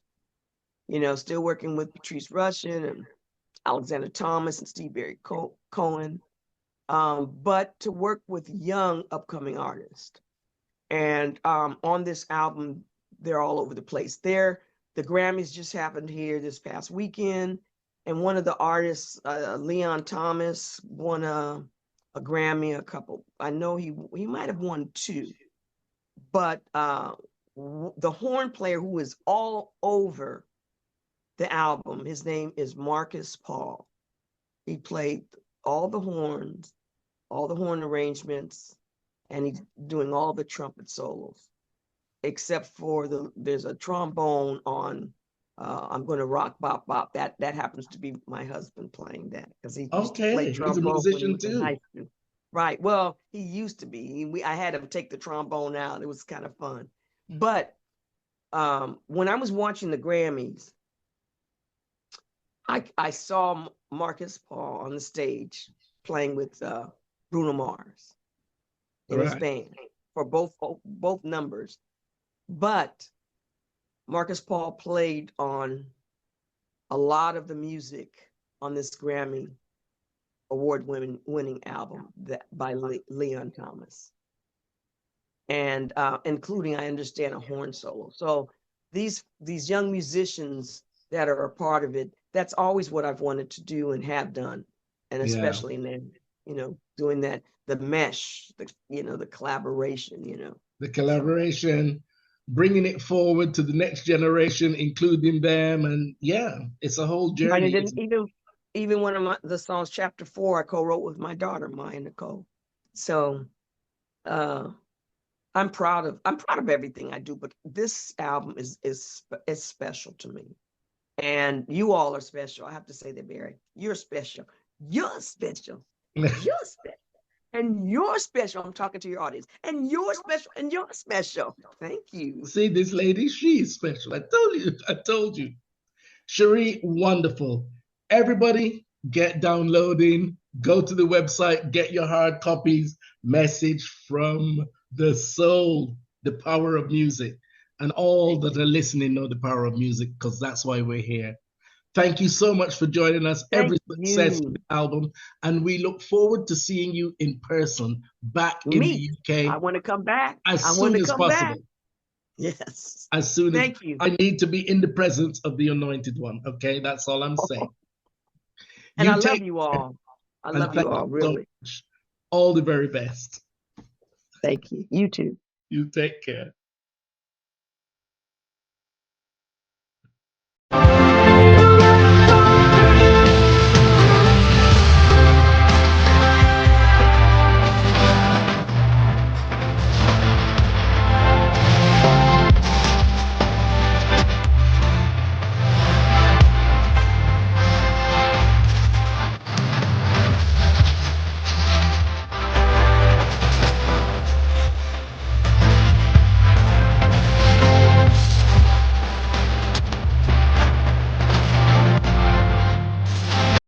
you know, still working with Patrice Rushen and Alexander Thomas and Steve Barry Cohen, but to work with young upcoming artists. And on this album, they're all over the place. The Grammys just happened here this past weekend, and one of the artists, Leon Thomas, won a Grammy, a couple. I know he might have won 2, but the horn player who is all over the album, his name is Marcus Paul. He played all the horns, all the horn arrangements, and he's doing all the trumpet solos, except for there's a trombone on I'm Gonna Rock Bop Bop. That happens to be my husband playing that, because he used to play trombone when he was in high school. Right. Well, he used to be. I had him take the trombone out. It was kind of fun. But when I was watching the Grammys, I saw Marcus Paul on the stage playing with Bruno Mars in his band for both numbers. But Marcus Paul played on a lot of the music on this Grammy award-winning album by Leon Thomas, and including, I understand, a horn solo. So these young musicians that are a part of it, that's always what I've wanted to do and have done, and especially then, you know, doing that, the mesh, the collaboration, the collaboration. Bringing it forward to the next generation, including them, and it's a whole journey. Right, and even one of the songs, Chapter 4, I co-wrote with my daughter, Maya Nicole. So I'm proud of everything I do, but this album is special to me, and you all are special. I have to say that, Barry, you're special. You're special. You're special. And you're special. I'm talking to your audience. And you're special. And you're special. Thank you. See, this lady, she's special. I told you. Sheree, wonderful. Everybody, get downloading. Go to the website. Get your hard copies. Message from the soul. The power of music. And all that are listening know the power of music, because that's why we're here. Thank you so much for joining us. Every success with the album. And we look forward to seeing you in person back in the UK. I want to come back. As soon as possible. Back. Yes. As soon as. Thank you. I need to be in the presence of the Anointed One. Okay, that's all I'm saying. And I love you all. I love you all, really. So all the very best. Thank you. You too. You take care.